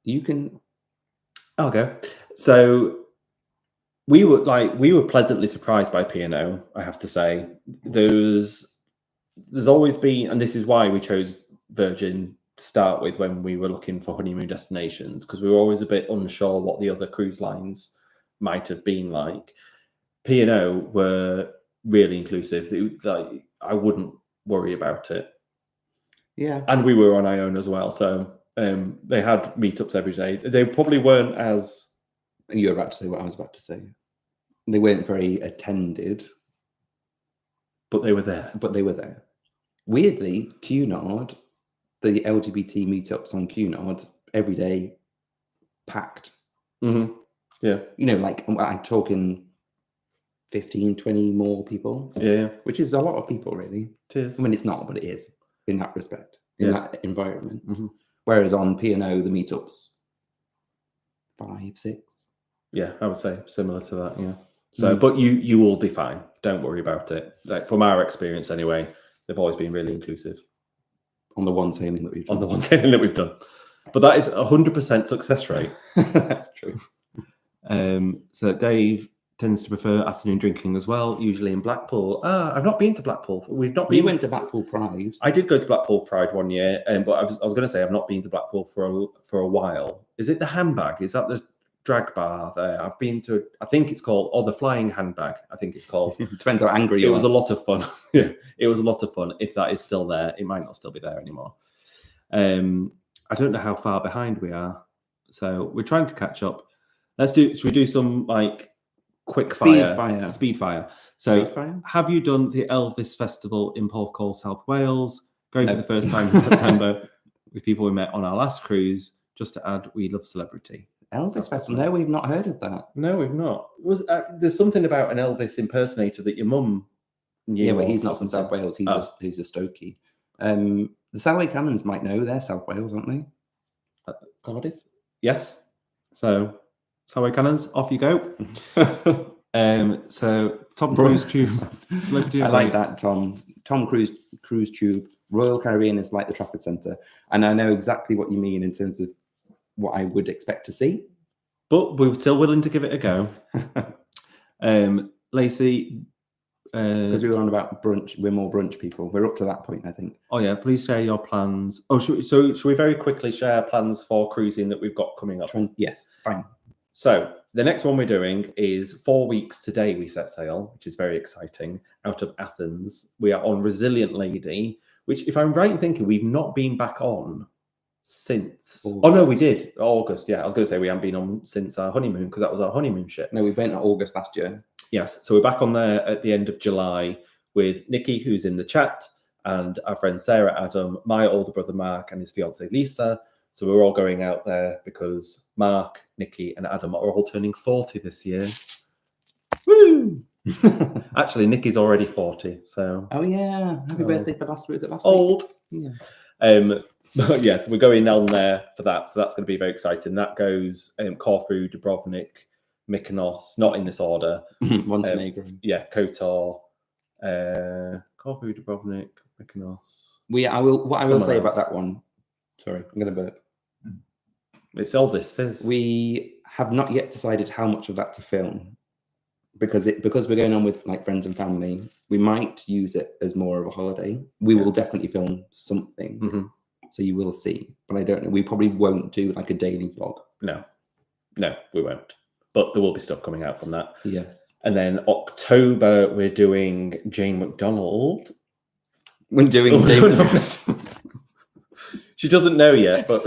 You can. I'll go. So we were pleasantly surprised by P&O, I have to say. There's always been, and this is why we chose Virgin to start with when we were looking for honeymoon destinations, because we were always a bit unsure what the other cruise lines might have been like. P&O were really inclusive. I wouldn't worry about it. Yeah. And we were on Iona as well, so they had meetups every day. They probably weren't as... You were about to say what I was about to say. They weren't very attended. But they were there. Weirdly, Cunard, the LGBT meetups on Cunard, every day, packed. Yeah. You know, like I'm talking 15, 20 more people. Yeah. Which is a lot of people, really. It is. I mean, it's not, but it is in that respect, in that environment. Whereas on P&O, the meetups, 5, 6. Yeah, I would say similar to that, yeah. So, but you will be fine. Don't worry about it. Like, from our experience anyway, they've always been really inclusive. On the one sailing that we've done. But that is 100% success rate. That's true. So Dave tends to prefer afternoon drinking as well, usually in Blackpool. I've not been to Blackpool. We've not We been. went to Blackpool Pride. I did go to Blackpool Pride one year, but I was going to say I've not been to Blackpool for a while. Is it the Handbag? Is that the drag bar there? I've been to. I think it's called, or the Flying Handbag. I think it's called. Depends how angry It you was are. a lot of fun. Yeah, it was a lot of fun. If that is still there, it might not still be there anymore. I don't know how far behind we are, so we're trying to catch up. Should we do some like quick Speed fire? fire. Speed fire. So, Speed fire? have you done the Elvis Festival in Porthcawl, South Wales? Going No. for the first time in September with people we met on our last cruise. Just to add, we love celebrity. Elvis Festival? No, we've not heard of that. No, we've not. There's something about an Elvis impersonator that your mum knew? Yeah, but of he's or not from something? South Wales. He's Oh. he's a Stokey. The Salway Cannons might know. They're South Wales, aren't they? Cardiff? Yes. So, Salway Cannons, off you go. So, Tom Cruise Tube. Celebrity I of like the- that, Tom. Tom Cruise Tube. Royal Caribbean is like the Trafford Centre. And I know exactly what you mean in terms of what I would expect to see. But we're still willing to give it a go. Lacey, Because we were on about brunch. We're more brunch people. We're up to that point, I think. oh yeah, please share your plans. Oh, should we very quickly share plans for cruising that we've got coming up? Yes, fine. So the next one we're doing is 4 weeks today. We set sail, which is very exciting, out of Athens. We are on Resilient Lady, which, if I'm right in thinking, we've not been back on since. August. Oh no, we did August. Yeah, I was going to say we haven't been on since our honeymoon because that was our honeymoon ship. No, we went in August last year. Yes, so we're back on there at the end of July with Nikki, who's in the chat, and our friend Sarah Adam, my older brother Mark, and his fiancée Lisa. So we're all going out there because Mark, Nikki, and Adam are all turning 40 this year. Woo! Actually, Nikki's already 40, so Oh yeah, happy Oh. birthday for last week. Was it last old. week? Yeah. But yeah, so we're going down there for that. So that's going to be very exciting. That goes Corfu, Dubrovnik, Mykonos, not in this order. Montenegro. Yeah, Kotor, Corfu, Dubrovnik, Mykonos. I will Someone say else. about that one. Sorry, I'm gonna burp. It's Elvis Fizz. We have not yet decided how much of that to film because we're going on with like friends and family. We might use it as more of a holiday. We will definitely film something, Mhm. so you will see. But I don't know. We probably won't do like a daily vlog. No, we won't. But there will be stuff coming out from that. Yes, And then October, we're doing Jane McDonald. we're doing. She doesn't know yet, but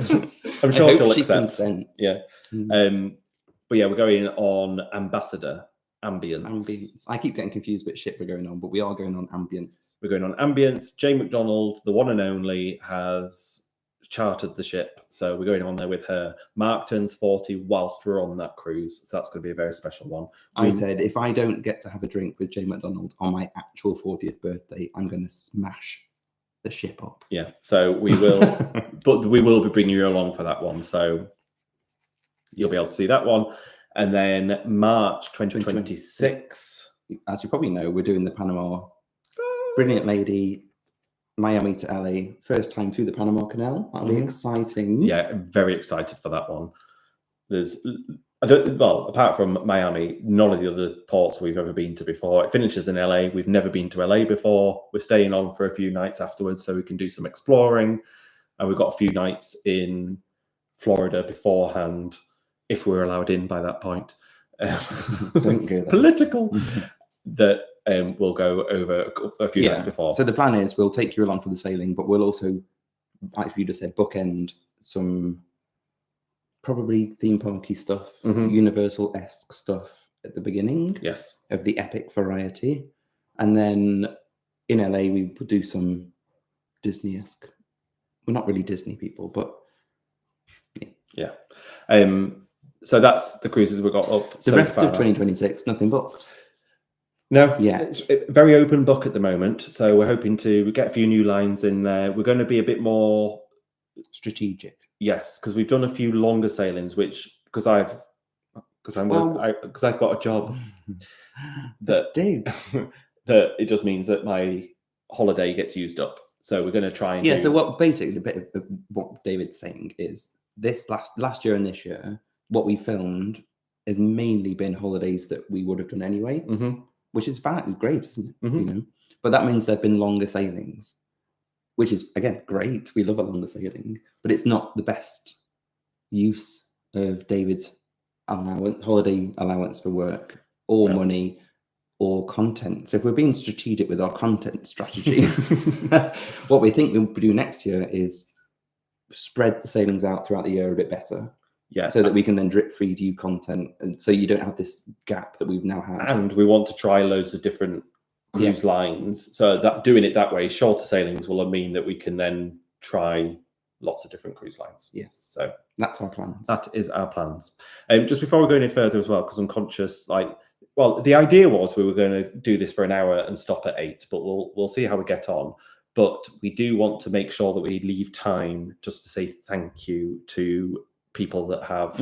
I'm sure she'll accept. Consents. Yeah. Mm. But yeah, we're going on Ambassador Ambience. Ambience. I keep getting confused which ship we're going on, but we are going on Ambience. We're going on Ambience. Jane McDonald, the one and only, has chartered the ship. So we're going on there with her. Mark turns 40 whilst we're on that cruise. So that's going to be a very special one. I said, if I don't get to have a drink with Jane McDonald on my actual 40th birthday, I'm going to smash the ship up. Yeah. So we will, but we will be bringing you along for that one. So you'll be able to see that one. And then March 2026. As you probably know, we're doing the Panama Brilliant Lady, Miami to LA, first time through the Panama Canal. That'll be exciting. Yeah, very excited for that one. Apart from Miami, none of the other ports we've ever been to before. It finishes in LA. We've never been to LA before. We're staying on for a few nights afterwards so we can do some exploring. And we've got a few nights in Florida beforehand, if we're allowed in by that point. Don't go there. Political. That we'll go over a few nights before. So the plan is we'll take you along for the sailing, but we'll also, like you just said, bookend some probably theme parky stuff, Universal-esque stuff at the beginning of the epic variety. And then in LA, we would do some Disney-esque. We're not really Disney people, but yeah. So that's the cruises we got up. The rest of 2026, nothing booked. No, yeah, it's a very open book at the moment. So we're hoping to get a few new lines in there. We're going to be a bit more strategic. Yes, because we've done a few longer sailings, which because I've got a job that that it just means that my holiday gets used up. So we're going to try and So what basically a bit of what David's saying is this last year and this year, what we filmed has mainly been holidays that we would have done anyway, which is fine, great, isn't it? You know, but that means there've been longer sailings, which is again great. We love a longer sailing, but it's not the best use of David's holiday allowance for work or money or content. So if we're being strategic with our content strategy, what we think we'll do next year is spread the sailings out throughout the year a bit better. Yeah. So that we can then drip feed you content, and so you don't have this gap that we've now had. And we want to try loads of different cruise lines. So that doing it that way, shorter sailings will mean that we can then try lots of different cruise lines. Yes. So that's our plans. That is our plans. Just before we go any further as well, because I'm conscious, well, the idea was we were going to do this for an hour and stop at 8, but we'll see how we get on. But we do want to make sure that we leave time just to say thank you to people that have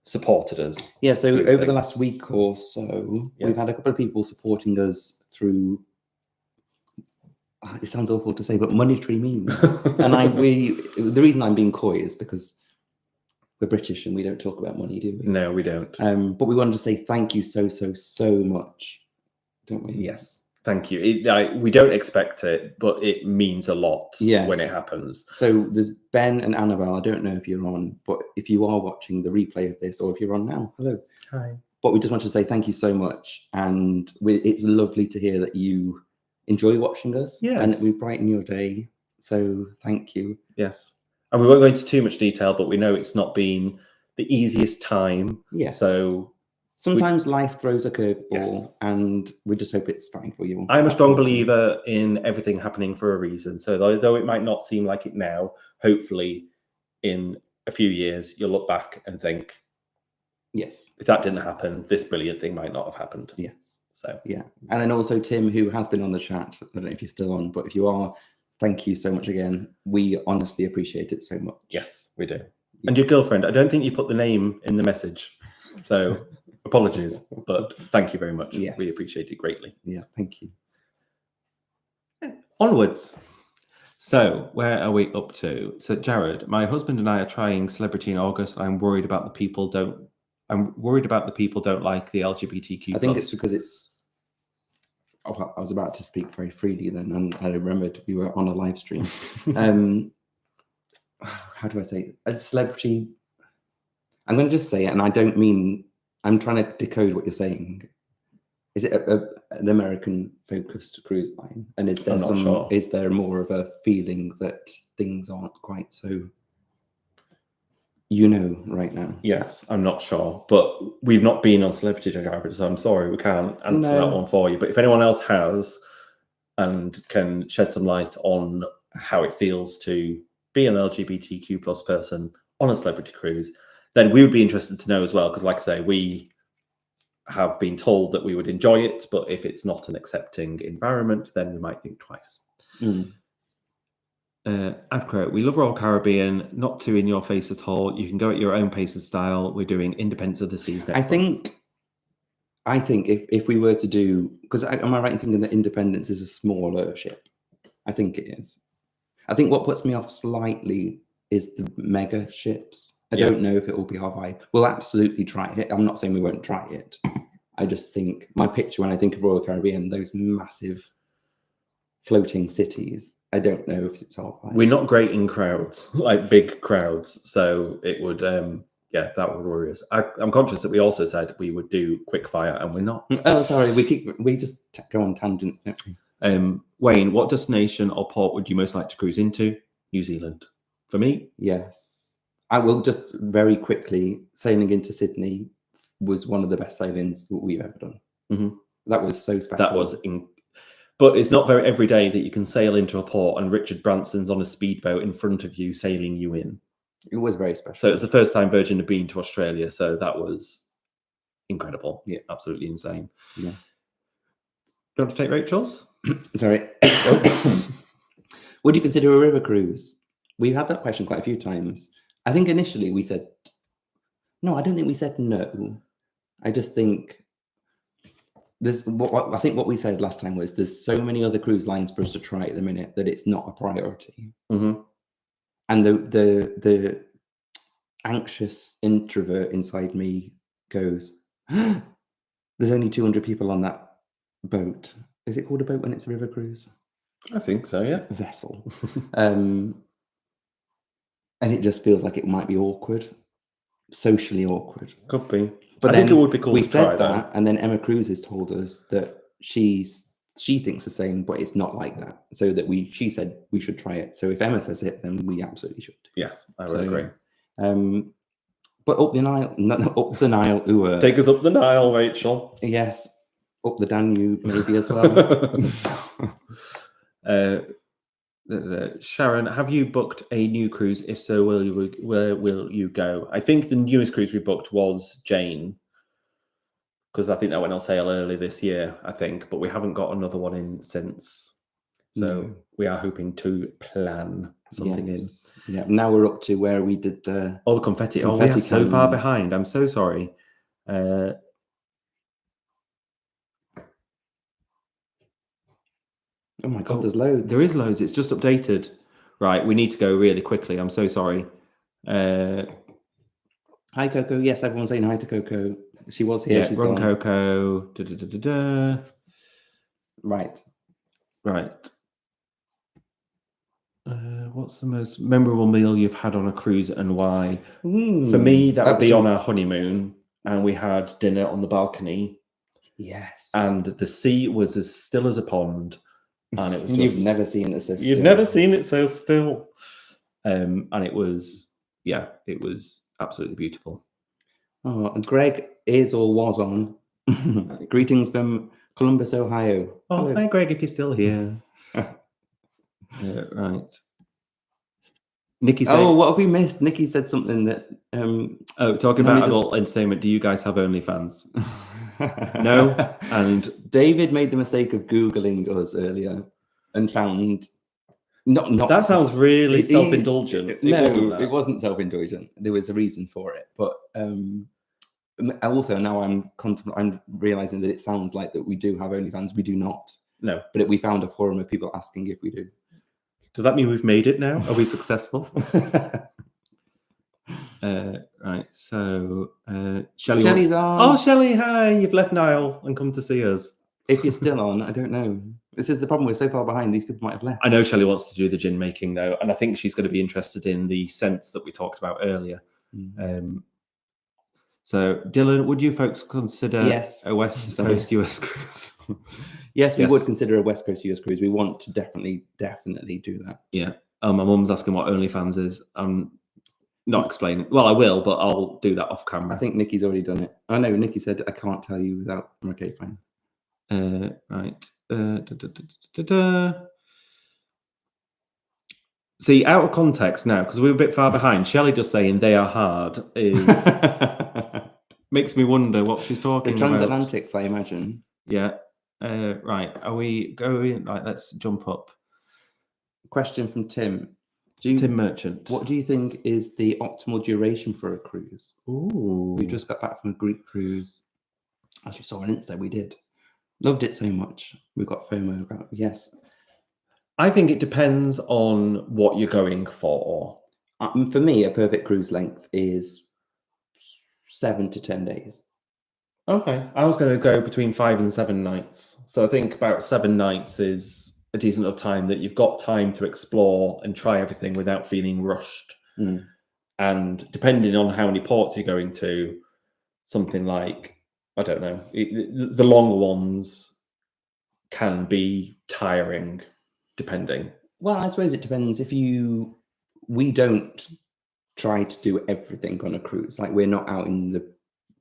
supported us. Yeah, so over the last week or so, we've had a couple of people supporting us through, it sounds awful to say, but monetary means. And the reason I'm being coy is because we're British and we don't talk about money, do we? No, we don't. But we wanted to say thank you so much, don't we? Yes. Thank you. We don't expect it, but it means a lot when it happens. So there's Ben and Annabelle. I don't know if you're on, but if you are watching the replay of this, or if you're on now, hello. Hi. But we just want to say thank you so much. And it's lovely to hear that you enjoy watching us. Yes. And we brighten your day. So thank you. Yes. And we won't go into too much detail, but we know it's not been the easiest time. Yes. So sometimes life throws a curveball, and we just hope it's fine for you. I'm a strong believer in everything happening for a reason. So though it might not seem like it now, hopefully in a few years, you'll look back and think, yes, if that didn't happen, this brilliant thing might not have happened. Yes. So, yeah. And then also Tim, who has been on the chat. I don't know if you're still on, but if you are, thank you so much again. We honestly appreciate it so much. Yes, we do. Yeah. And your girlfriend, I don't think you put the name in the message. So apologies, but thank you very much. Yes. We appreciate it greatly. Yeah, thank you. Onwards. So where are we up to? So Jared, my husband and I are trying Celebrity in August. I'm worried about the people don't like the LGBTQ. I think it's because it's. Oh, I was about to speak very freely then, and I remembered we were on a live stream. How do I say it? A celebrity? I'm going to just say it, and I don't mean. I'm trying to decode what you're saying. Is it an American-focused cruise line? And is there is there more of a feeling that things aren't quite so, right now? Yes, I'm not sure, but we've not been on Celebrity Driver, so I'm sorry we can't answer that one for you. But if anyone else has and can shed some light on how it feels to be an LGBTQ plus person on a celebrity cruise, then we would be interested to know as well, because like I say, we have been told that we would enjoy it, but if it's not an accepting environment, then we might think twice. Abcro, we love Royal Caribbean, not too in your face at all. You can go at your own pace and style. We're doing Independence of the Seas next month. I think if we were to do, because am I right in thinking that Independence is a smaller ship? I think it is. I think what puts me off slightly is the mega ships. I don't know if it will be our vibe. We'll absolutely try it. I'm not saying we won't try it. I just think my picture when I think of Royal Caribbean, those massive floating cities, I don't know if it's our vibe. We're not great in crowds, like big crowds. So it would, that would worry us. I'm conscious that we also said we would do quick fire, and we're not. Oh, sorry. We just go on tangents, don't we? Wayne, what destination or port would you most like to cruise into? New Zealand. For me? Yes. I will just very quickly, sailing into Sydney was one of the best sailings we've ever done. That was so special. That was, but it's not very every day that you can sail into a port and Richard Branson's on a speedboat in front of you, sailing you in. It was very special. So it's the first time Virgin had been to Australia. So that was incredible. Yeah. Absolutely insane. Yeah. Do you want to take Rachel's? Sorry. Would you consider a river cruise? We've had that question quite a few times. I think initially we said, no, I don't think we said no. I just think I think what we said last time was there's so many other cruise lines for us to try at the minute that it's not a priority. And the anxious introvert inside me goes, there's only 200 people on that boat. Is it called a boat when it's a river cruise? I think so, yeah. Vessel. And it just feels like it might be awkward, socially awkward. Could be. But I think it would be cool we to try said that, and then Emma Cruz has told us that she thinks the same, but it's not like that. So that she said we should try it. So if Emma says it, then we absolutely should. Yes, I would agree. But up the Nile, up the Nile. Ooh, take us up the Nile, Rachel. Yes, up the Danube maybe as well. Sharon, have you booked a new cruise? If so, where will you go? I think the newest cruise we booked was Jane, because I think that went on sale early this year, I think, but we haven't got another one in since. So we are hoping to plan something in. Yeah, now we're up to where we did the... Oh, the confetti. Oh, we are so far behind. I'm so sorry. Oh my God, there's loads. There is loads. It's just updated. Right, we need to go really quickly. I'm so sorry. Hi, Coco. Yes, everyone's saying hi to Coco. She was here. Yeah, she's run, gone. Coco. Right. What's the most memorable meal you've had on a cruise and why? For me, that would be on our honeymoon, and we had dinner on the balcony. Yes. And the sea was as still as a pond. And it was just, you've never seen it so still. You've never seen it so still. And it was, it was absolutely beautiful. Oh, Greg is or was on. Greetings from Columbus, Ohio. Oh, hello. Hi, Greg, if you're still here. Right. Nikki said, oh, what have we missed? Nikki said something that... talking about adult entertainment, do you guys have OnlyFans? No. And David made the mistake of Googling us earlier and found... Not that sounds really self-indulgent. It wasn't self-indulgent. There was a reason for it. But also now I'm realizing that it sounds like that we do have OnlyFans. We do not. No. But we found a forum of people asking if we do. Does that mean we've made it now? Are we successful? Right, so Shelley's on. Oh, Shelley, hi! You've left Niall and come to see us. If you're still on, I don't know. This is the problem. We're so far behind. These people might have left. I know Shelley wants to do the gin making though, and I think she's going to be interested in the scents that we talked about earlier. So, Dylan, would you folks consider a West Coast US cruise? Yes, we would consider a West Coast US cruise. We want to definitely do that. Yeah. My mum's asking what OnlyFans is. I'm not explaining. Well, I will, but I'll do that off camera. I think Nikki's already done it. Oh no, Nikki said I can't tell you without. Okay, fine. Right. See, out of context now, because we're a bit far behind. Shelley just saying they are hard is makes me wonder what she's talking about. The transatlantics, I imagine. Yeah. Right. Are we going? Right. Let's jump up. Question from Tim. Tim Merchant. What do you think is the optimal duration for a cruise? Ooh. We just got back from a Greek cruise. As you saw on Insta, we did. Loved it so much. We've got FOMO about it. Yes. I think it depends on what you're going for. For me, a perfect cruise length is 7 to 10 days. Okay. I was going to go between 5 and 7 nights. So I think about 7 nights is a decent enough time that you've got time to explore and try everything without feeling rushed. And depending on how many ports you're going to, something like, I don't know, the longer ones can be tiring, depending. Well, I suppose it depends. We don't try to do everything on a cruise. Like, we're not out in the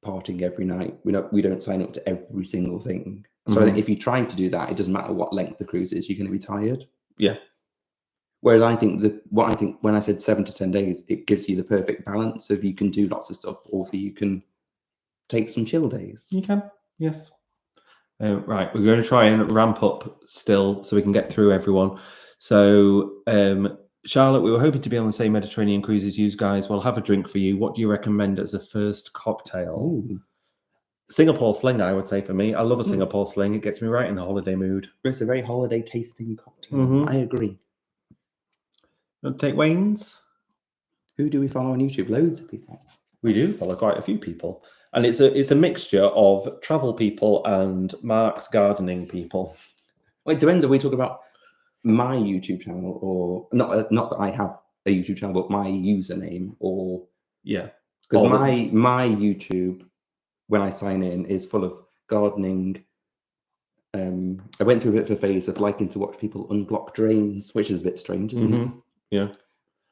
partying every night. We don't sign up to every single thing. So I think if you try to do that, it doesn't matter what length the cruise is, you're going to be tired. Yeah. Whereas I think when I said 7 to 10 days, it gives you the perfect balance of you can do lots of stuff. Also, you can take some chill days. You can, yes. Right, we're going to try and ramp up still so we can get through everyone. So, Charlotte, we were hoping to be on the same Mediterranean cruise as you guys. We'll have a drink for you. What do you recommend as a first cocktail? Ooh. Singapore sling, I would say, for me. I love a Singapore sling. It gets me right in the holiday mood. It's a very holiday tasting cocktail. I agree. Take Wayne's? Who do we follow on YouTube? Loads of people. We do follow quite a few people. And it's a mixture of travel people and Mark's gardening people. Well, it depends if we talk about my YouTube channel or not. Not that I have a YouTube channel, but my username, or Yeah, because Or my YouTube, when I sign in, is full of gardening. I went through a bit of a phase of liking to watch people unblock drains, which is a bit strange, isn't it? Yeah.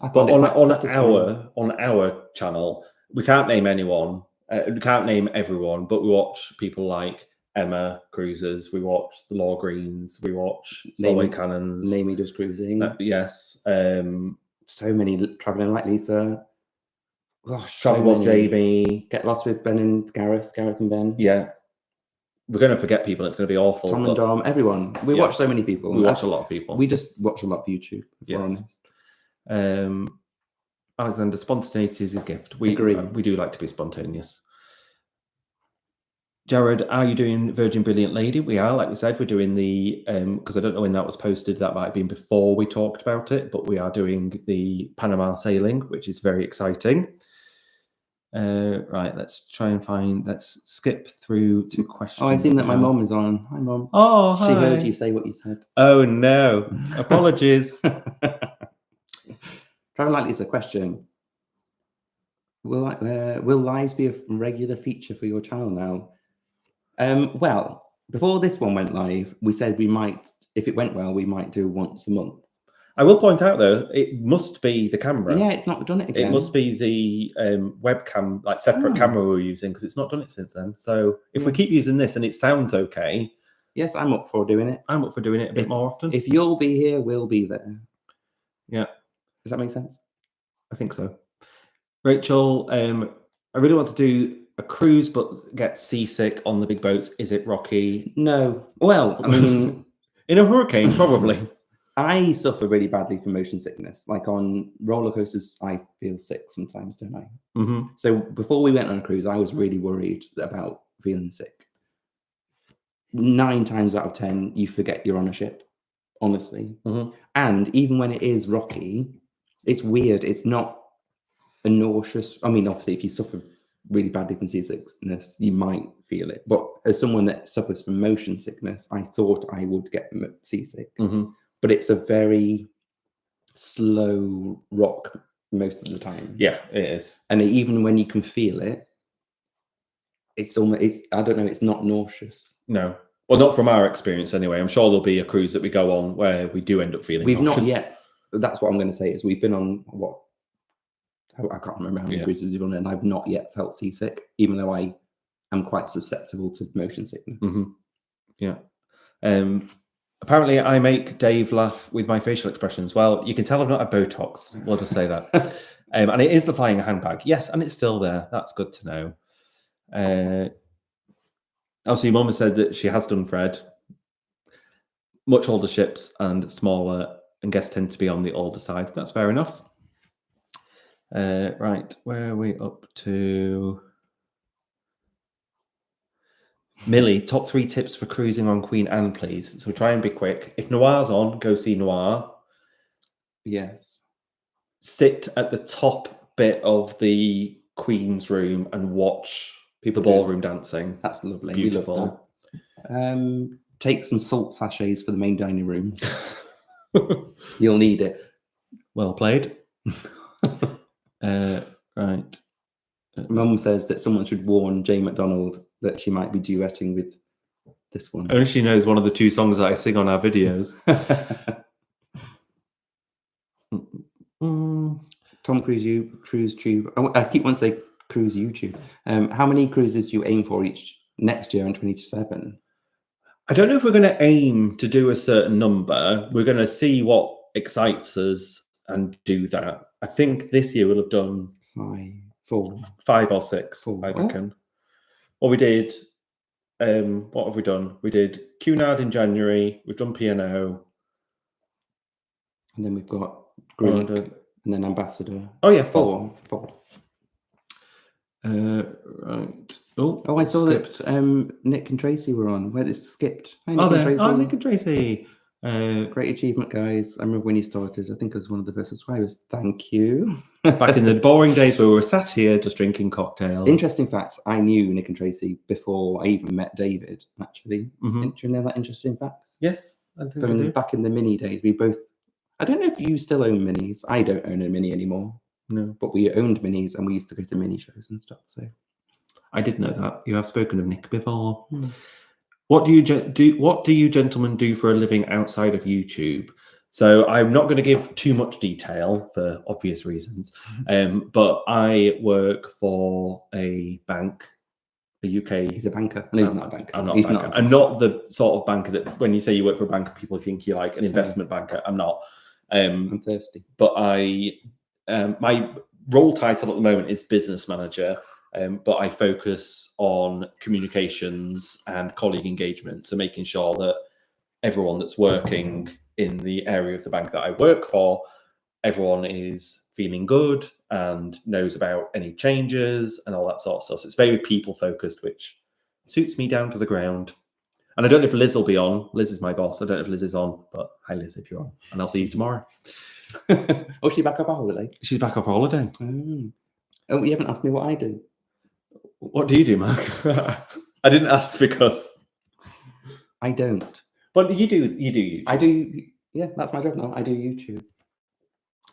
I But find it quite satisfying. on our channel, we can't name anyone. We can't name everyone, but we watch people like Emma Cruisers. We watch the Law Greens. We watch Solway Cannons. Namey Does Cruising. Yes. So many traveling like Lisa. Gosh, Travel so Bob many. JB. Get Lost with Ben and Gareth and Ben. Yeah. We're going to forget people. It's going to be awful. Tom and Dom, everyone. We watch so many people. We watch a lot of people. We just watch a lot of YouTube, if we're honest. Alexander, spontaneity is a gift. We agree. We do like to be spontaneous. Jared, are you doing Virgin Brilliant Lady? We are, like we said, we're doing the, because I don't know when that was posted, that might have been before we talked about it, but we are doing the Panama sailing, which is very exciting. Right, let's skip through to questions. Oh, I've seen that my mum is on. Hi, Mum. Oh, hi. She heard you say what you said. Oh, no. Apologies. Travel Lightly is a question. Will lives be a regular feature for your channel now? Well, before this one went live, we said we might, if it went well, we might do once a month. I will point out, though, it must be the camera. Yeah, it's not done it again. It must be the webcam, like separate camera we're using, because it's not done it since then. So if we keep using this and it sounds okay. Yes, I'm up for doing it. I'm up for doing it a bit more often. If you'll be here, we'll be there. Yeah. Does that make sense? I think so. Rachel, I really want to do a cruise, but get seasick on the big boats. Is it rocky? No. Well, I mean... in a hurricane, probably. I suffer really badly from motion sickness. Like on roller coasters, I feel sick sometimes, don't I? Mm-hmm. So before we went on a cruise, I was really worried about feeling sick. 9 times out of 10, you forget you're on a ship, honestly. Mm-hmm. And even when it is rocky, it's weird. It's not a nauseous... I mean, obviously, if you suffer really badly from seasickness, you might feel it. But as someone that suffers from motion sickness, I thought I would get seasick. Mm-hmm. But it's a very slow rock most of the time. Yeah, it is. And even when you can feel it, it's almost, I don't know, it's not nauseous. No. Well, not from our experience anyway. I'm sure there'll be a cruise that we go on where we do end up feeling We've nauseous. not yet. That's what I'm going to say is we've been on, what? I can't remember how many cruises we've on, and I've not yet felt seasick, even though I am quite susceptible to motion sickness. Mm-hmm. Yeah. Apparently, I make Dave laugh with my facial expressions. Well, you can tell I've not had Botox. We'll just say that. And it is the flying handbag. Yes, and it's still there. That's good to know. Also, your mum has said that she has done Fred. Much older ships and smaller, and guests tend to be on the older side. That's fair enough. Right, where are we up to? Millie, top 3 tips for cruising on Queen Anne, please. So try and be quick. If Noir's on, go see Noir. Yes. Sit at the top bit of the Queen's room and watch people ballroom dancing. That's lovely. Beautiful. We love that. Take some salt sachets for the main dining room. You'll need it. Well played. Right. Mum says that someone should warn Jane McDonald that she might be duetting with this one. Only she knows one of the 2 songs that I sing on our videos. Tom Cruise, Cruise Tube. Oh, I keep wanting to say Cruise YouTube. How many cruises do you aim for each next year in 2027? I don't know if we're going to aim to do a certain number. We're going to see what excites us and do that. I think this year we'll have done 5 or 6, I reckon. Well, we did, what have we done? We did Cunard in January, we've done P&O. And then we've got Greek, and then Ambassador. Oh, yeah, 4. Right. Oh, I saw that Nick and Tracy were on. Where it's skipped. Hi, Nick and Tracy. Oh, Nick and Tracy. Great achievement, guys. I remember when you started. I think I was one of the first subscribers. Thank you. Back in the boring days where we were sat here just drinking cocktails. Interesting facts. I knew Nick and Tracy before I even met David, actually. Mhm. Do you know that interesting fact? Yes, I think I From do. back in the mini days, we both, I don't know if you still own minis. I don't own a mini anymore, No, but we owned minis and we used to go to mini shows and stuff. So I did know that. You have spoken of Nick before. Hmm. What do you What do you gentlemen do for a living outside of YouTube? So I'm not going to give too much detail for obvious reasons, but I work for a bank, a UK. he's a banker. No, he's not a banker. I'm not. He's a banker. not. I'm not the sort of banker that when you say you work for a banker, people think you're like an investment banker. I'm not. I'm thirsty. But my role title at the moment is business manager. But I focus on communications and colleague engagement. So making sure that everyone that's working in the area of the bank that I work for, everyone is feeling good and knows about any changes and all that sort of stuff. So it's very people focused, which suits me down to the ground. And I don't know if Liz will be on. Liz is my boss. I don't know if Liz is on, but hi Liz if you're on. And I'll see you tomorrow. Oh, she's back off a holiday? She's back off her holiday. Oh, you haven't asked me what I do. What do you do, Mark? I didn't ask because I don't. But you do YouTube. I do. Yeah, that's my job now. I do YouTube.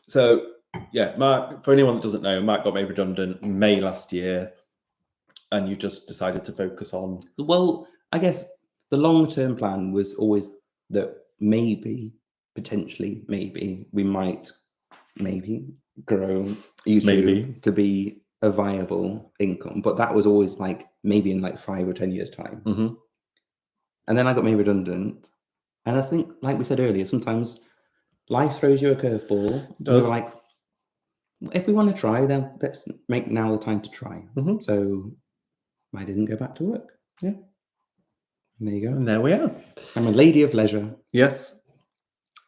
So yeah, Mark, for anyone that doesn't know, Mark got made redundant in May last year, and you just decided to focus on. Well, I guess the long-term plan was always that maybe, potentially, maybe we might, grow YouTube to be a viable income, but that was always like maybe in like 5 or 10 years time. Mm-hmm. And then I got made redundant, and I think, like we said earlier, sometimes life throws you a curveball. We were like, if we want to try, then let's make now the time to try. Mm-hmm. So I didn't go back to work. Yeah. And there you go. And there we are. I'm a lady of leisure. Yes.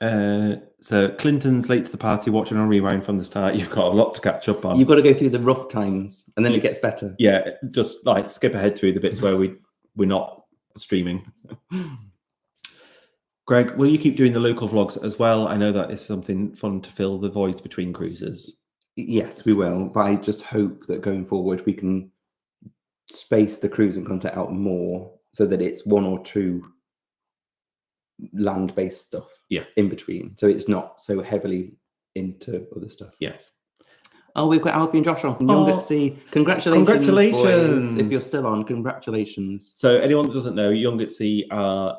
So Clinton's late to the party, watching on rewind from the start. You've got a lot to catch up on. You've got to go through the rough times, and then it gets better. Yeah, just like skip ahead through the bits where we're not streaming. Greg, will you keep doing the local vlogs as well? I know that is something fun to fill the voids between cruises. Yes, we will. But I just hope that going forward we can space the cruising content out more so that it's 1 or 2 land-based stuff in between. So it's not so heavily into other stuff. Yes. Oh, we've got Alfie and Josh on from Young at Sea. Congratulations. Congratulations. Boys. If you're still on, congratulations. So anyone that doesn't know, Young at Sea are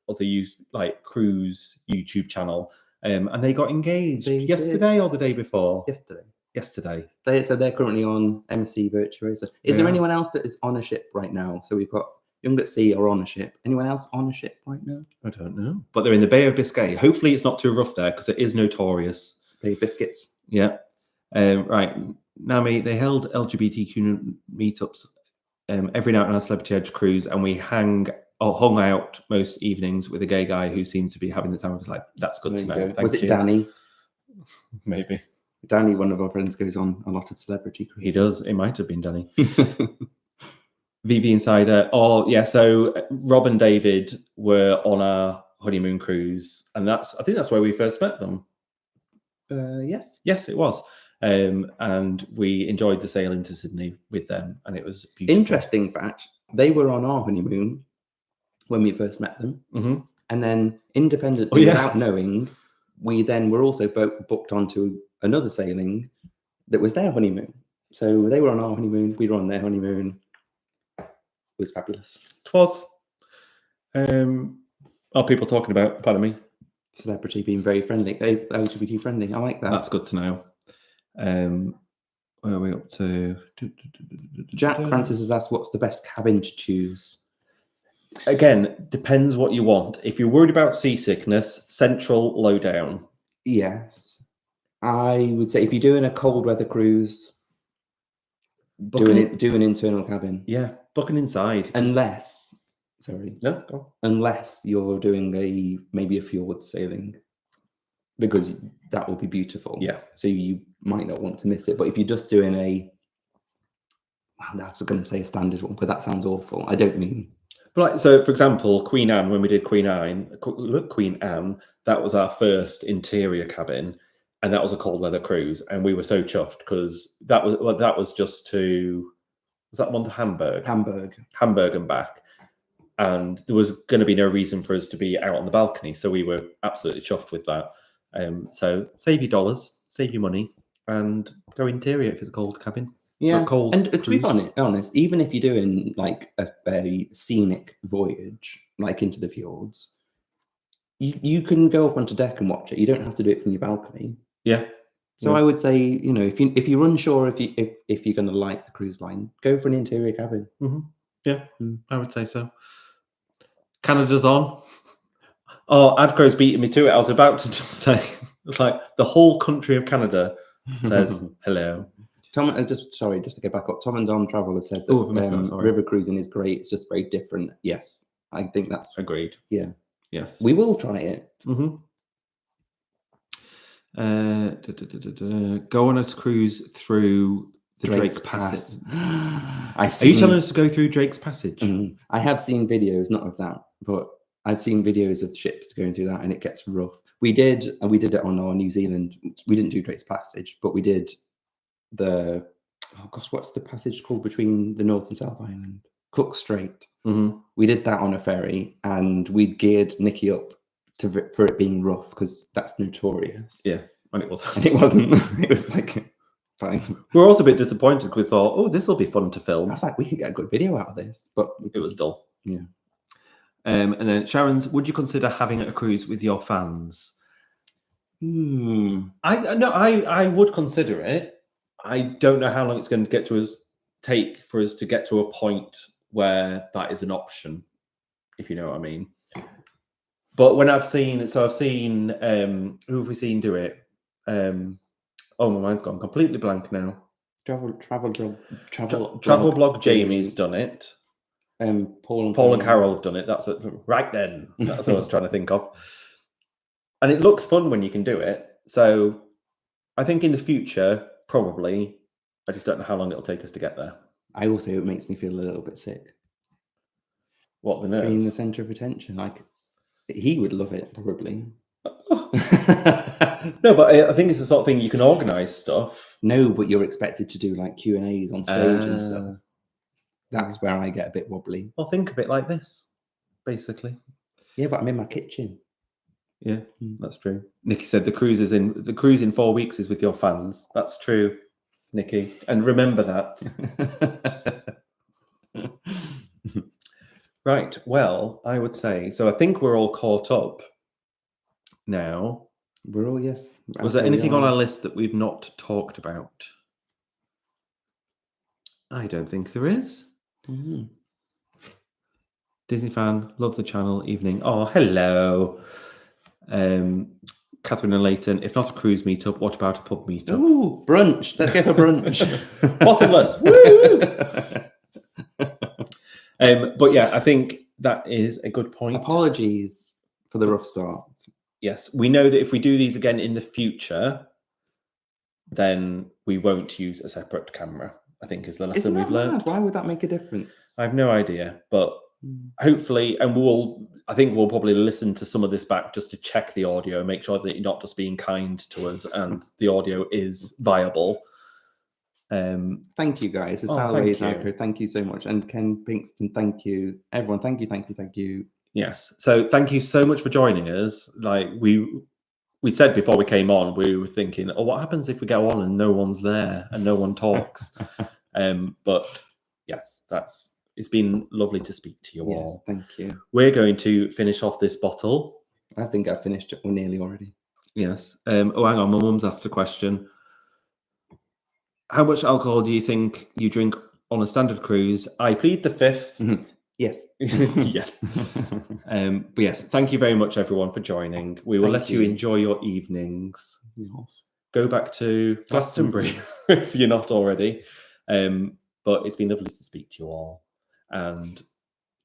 other cruise YouTube channel. And they got engaged yesterday or the day before? Yesterday. They're currently on MSC Virtuoso. Is there anyone else that is on a ship right now? So we've got Young at Sea or on a ship. Anyone else on a ship right now? I don't know. But they're in the Bay of Biscay. Hopefully it's not too rough there because it is notorious. Bay of Biscuits. Yeah. Right. Nami, they held LGBTQ meetups every night on our Celebrity Edge cruise, and we hung out most evenings with a gay guy who seemed to be having the time of his life. That's good to know. Was it Danny? Maybe. Danny, one of our friends, goes on a lot of celebrity cruises. He does. It might have been Danny. VV Insider. Oh, yeah. So Rob and David were on our honeymoon cruise, and I think that's where we first met them. Yes. Yes, it was. And we enjoyed the sail into Sydney with them, and it was beautiful. Interesting fact, they were on our honeymoon when we first met them. Mm-hmm. And then independently, without knowing, we then were also booked onto another sailing that was their honeymoon. So they were on our honeymoon, we were on their honeymoon. It was fabulous. It was. Are people talking about, pardon me? Celebrity being very friendly, LGBT friendly. I like that. That's good to know. Where are we up to? Jack Francis has asked, what's the best cabin to choose? Again, depends what you want. If you're worried about seasickness, central, low down. Yes. I would say if you're doing a cold weather cruise, do an internal cabin. Yeah, book an inside. Unless you're doing maybe a fjord sailing, because that will be beautiful. Yeah. So you might not want to miss it. But if you're just doing I was going to say a standard one, but that sounds awful. I don't mean. But so, for example, Queen Anne, when we did Queen Anne, that was our first interior cabin. and that was a cold weather cruise, and we were so chuffed because that was just to, was that one to Hamburg and back, and there was going to be no reason for us to be out on the balcony, so we were absolutely chuffed with that. So save your dollars, save your money, and go interior if it's a cold cabin. Yeah, cold and to be cruise. honest, even if you're doing like a very scenic voyage, like into the fjords, you can go up onto deck and watch it. You don't have to do it from your balcony. Yeah. So I would say, you know, if you're unsure if you're going to like the cruise line, go for an interior cabin. Yeah, I would say so. Canada's on. Oh, Adco's beating me to it. I was about to just say, it's like the whole country of Canada says hello. Tom, just to get back up, Tom and Dom Travel have said that river cruising is great. It's just very different. Yes, I think that's agreed. Yeah. Yes. We will try it. Go on a cruise through the Drake's Passage. Are you telling us to go through Drake's Passage? I have seen videos, not of that, but I've seen videos of ships going through that, and it gets rough. We did it on our New Zealand. We didn't do Drake's Passage, but we did the, oh gosh, what's the passage called between the North and South Island? Cook Strait. We did that on a ferry, and we geared Nikki up for it being rough because that's notorious. Yeah, and it was. And it wasn't. It was like fine. We were also a bit disappointed because we thought, oh, this will be fun to film. I was like, we could get a good video out of this, but it was dull. Yeah. And then Sharon's, would you consider having a cruise with your fans? I would consider it. I don't know how long it's going to take for us to get to a point where that is an option, if you know what I mean. But when I've seen, who have we seen do it? Oh, my mind's gone completely blank now. Travel blog Jamie's done it. Paul and Carol have done it. That's it. Right then. That's what I was trying to think of. And it looks fun when you can do it. So I think in the future, probably. I just don't know how long it'll take us to get there. I also, it makes me feel a little bit sick. What, the nerves? Being the centre of attention. Like, he would love it, probably. No, but I think it's the sort of thing you can organise stuff. No, but you're expected to do like Q&As on stage and stuff. That's where I get a bit wobbly. Well, think of it like this, basically. Yeah, but I'm in my kitchen. Yeah, that's true. Nikki said the cruise in 4 weeks is with your fans. That's true, Nikki. And remember that. Right. Well, I would say, so I think we're all caught up now. We're all, yes. Was there anything on our list that we've not talked about? I don't think there is. Disney fan, love the channel, evening. Oh, hello. Catherine and Leighton, if not a cruise meetup, what about a pub meetup? Ooh, brunch. Let's go for brunch. Bottomless. Woo! But yeah, I think that is a good point. Apologies for the rough start. Yes, we know that if we do these again in the future, then we won't use a separate camera, I think is the lesson we've learned. Why would that make a difference? I have no idea, but hopefully, and I think we'll probably listen to some of this back just to check the audio, make sure that you're not just being kind to us and the audio is viable. Thank you guys. Thank you so much. And Ken Pinkston, thank you. Everyone, thank you. Yes. So thank you so much for joining us. Like we said before we came on, we were thinking, oh, what happens if we go on and no one's there and no one talks? But yes, it's been lovely to speak to you all. Thank you. We're going to finish off this bottle. I think I've finished it nearly already. Yes. Oh, hang on. My mum's asked a question. How much alcohol do you think you drink on a standard cruise? I plead the fifth. Yes. Yes. But yes, thank you very much, everyone, for joining. We will let you enjoy your evenings. Yes. Go back to Glastonbury if you're not already. But it's been lovely to speak to you all. And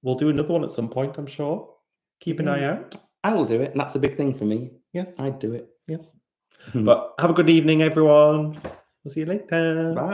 we'll do another one at some point, I'm sure. Keep an eye out. I will do it. That's a big thing for me. Yes. I'd do it. Yes. But have a good evening, everyone. We'll see you later. Bye.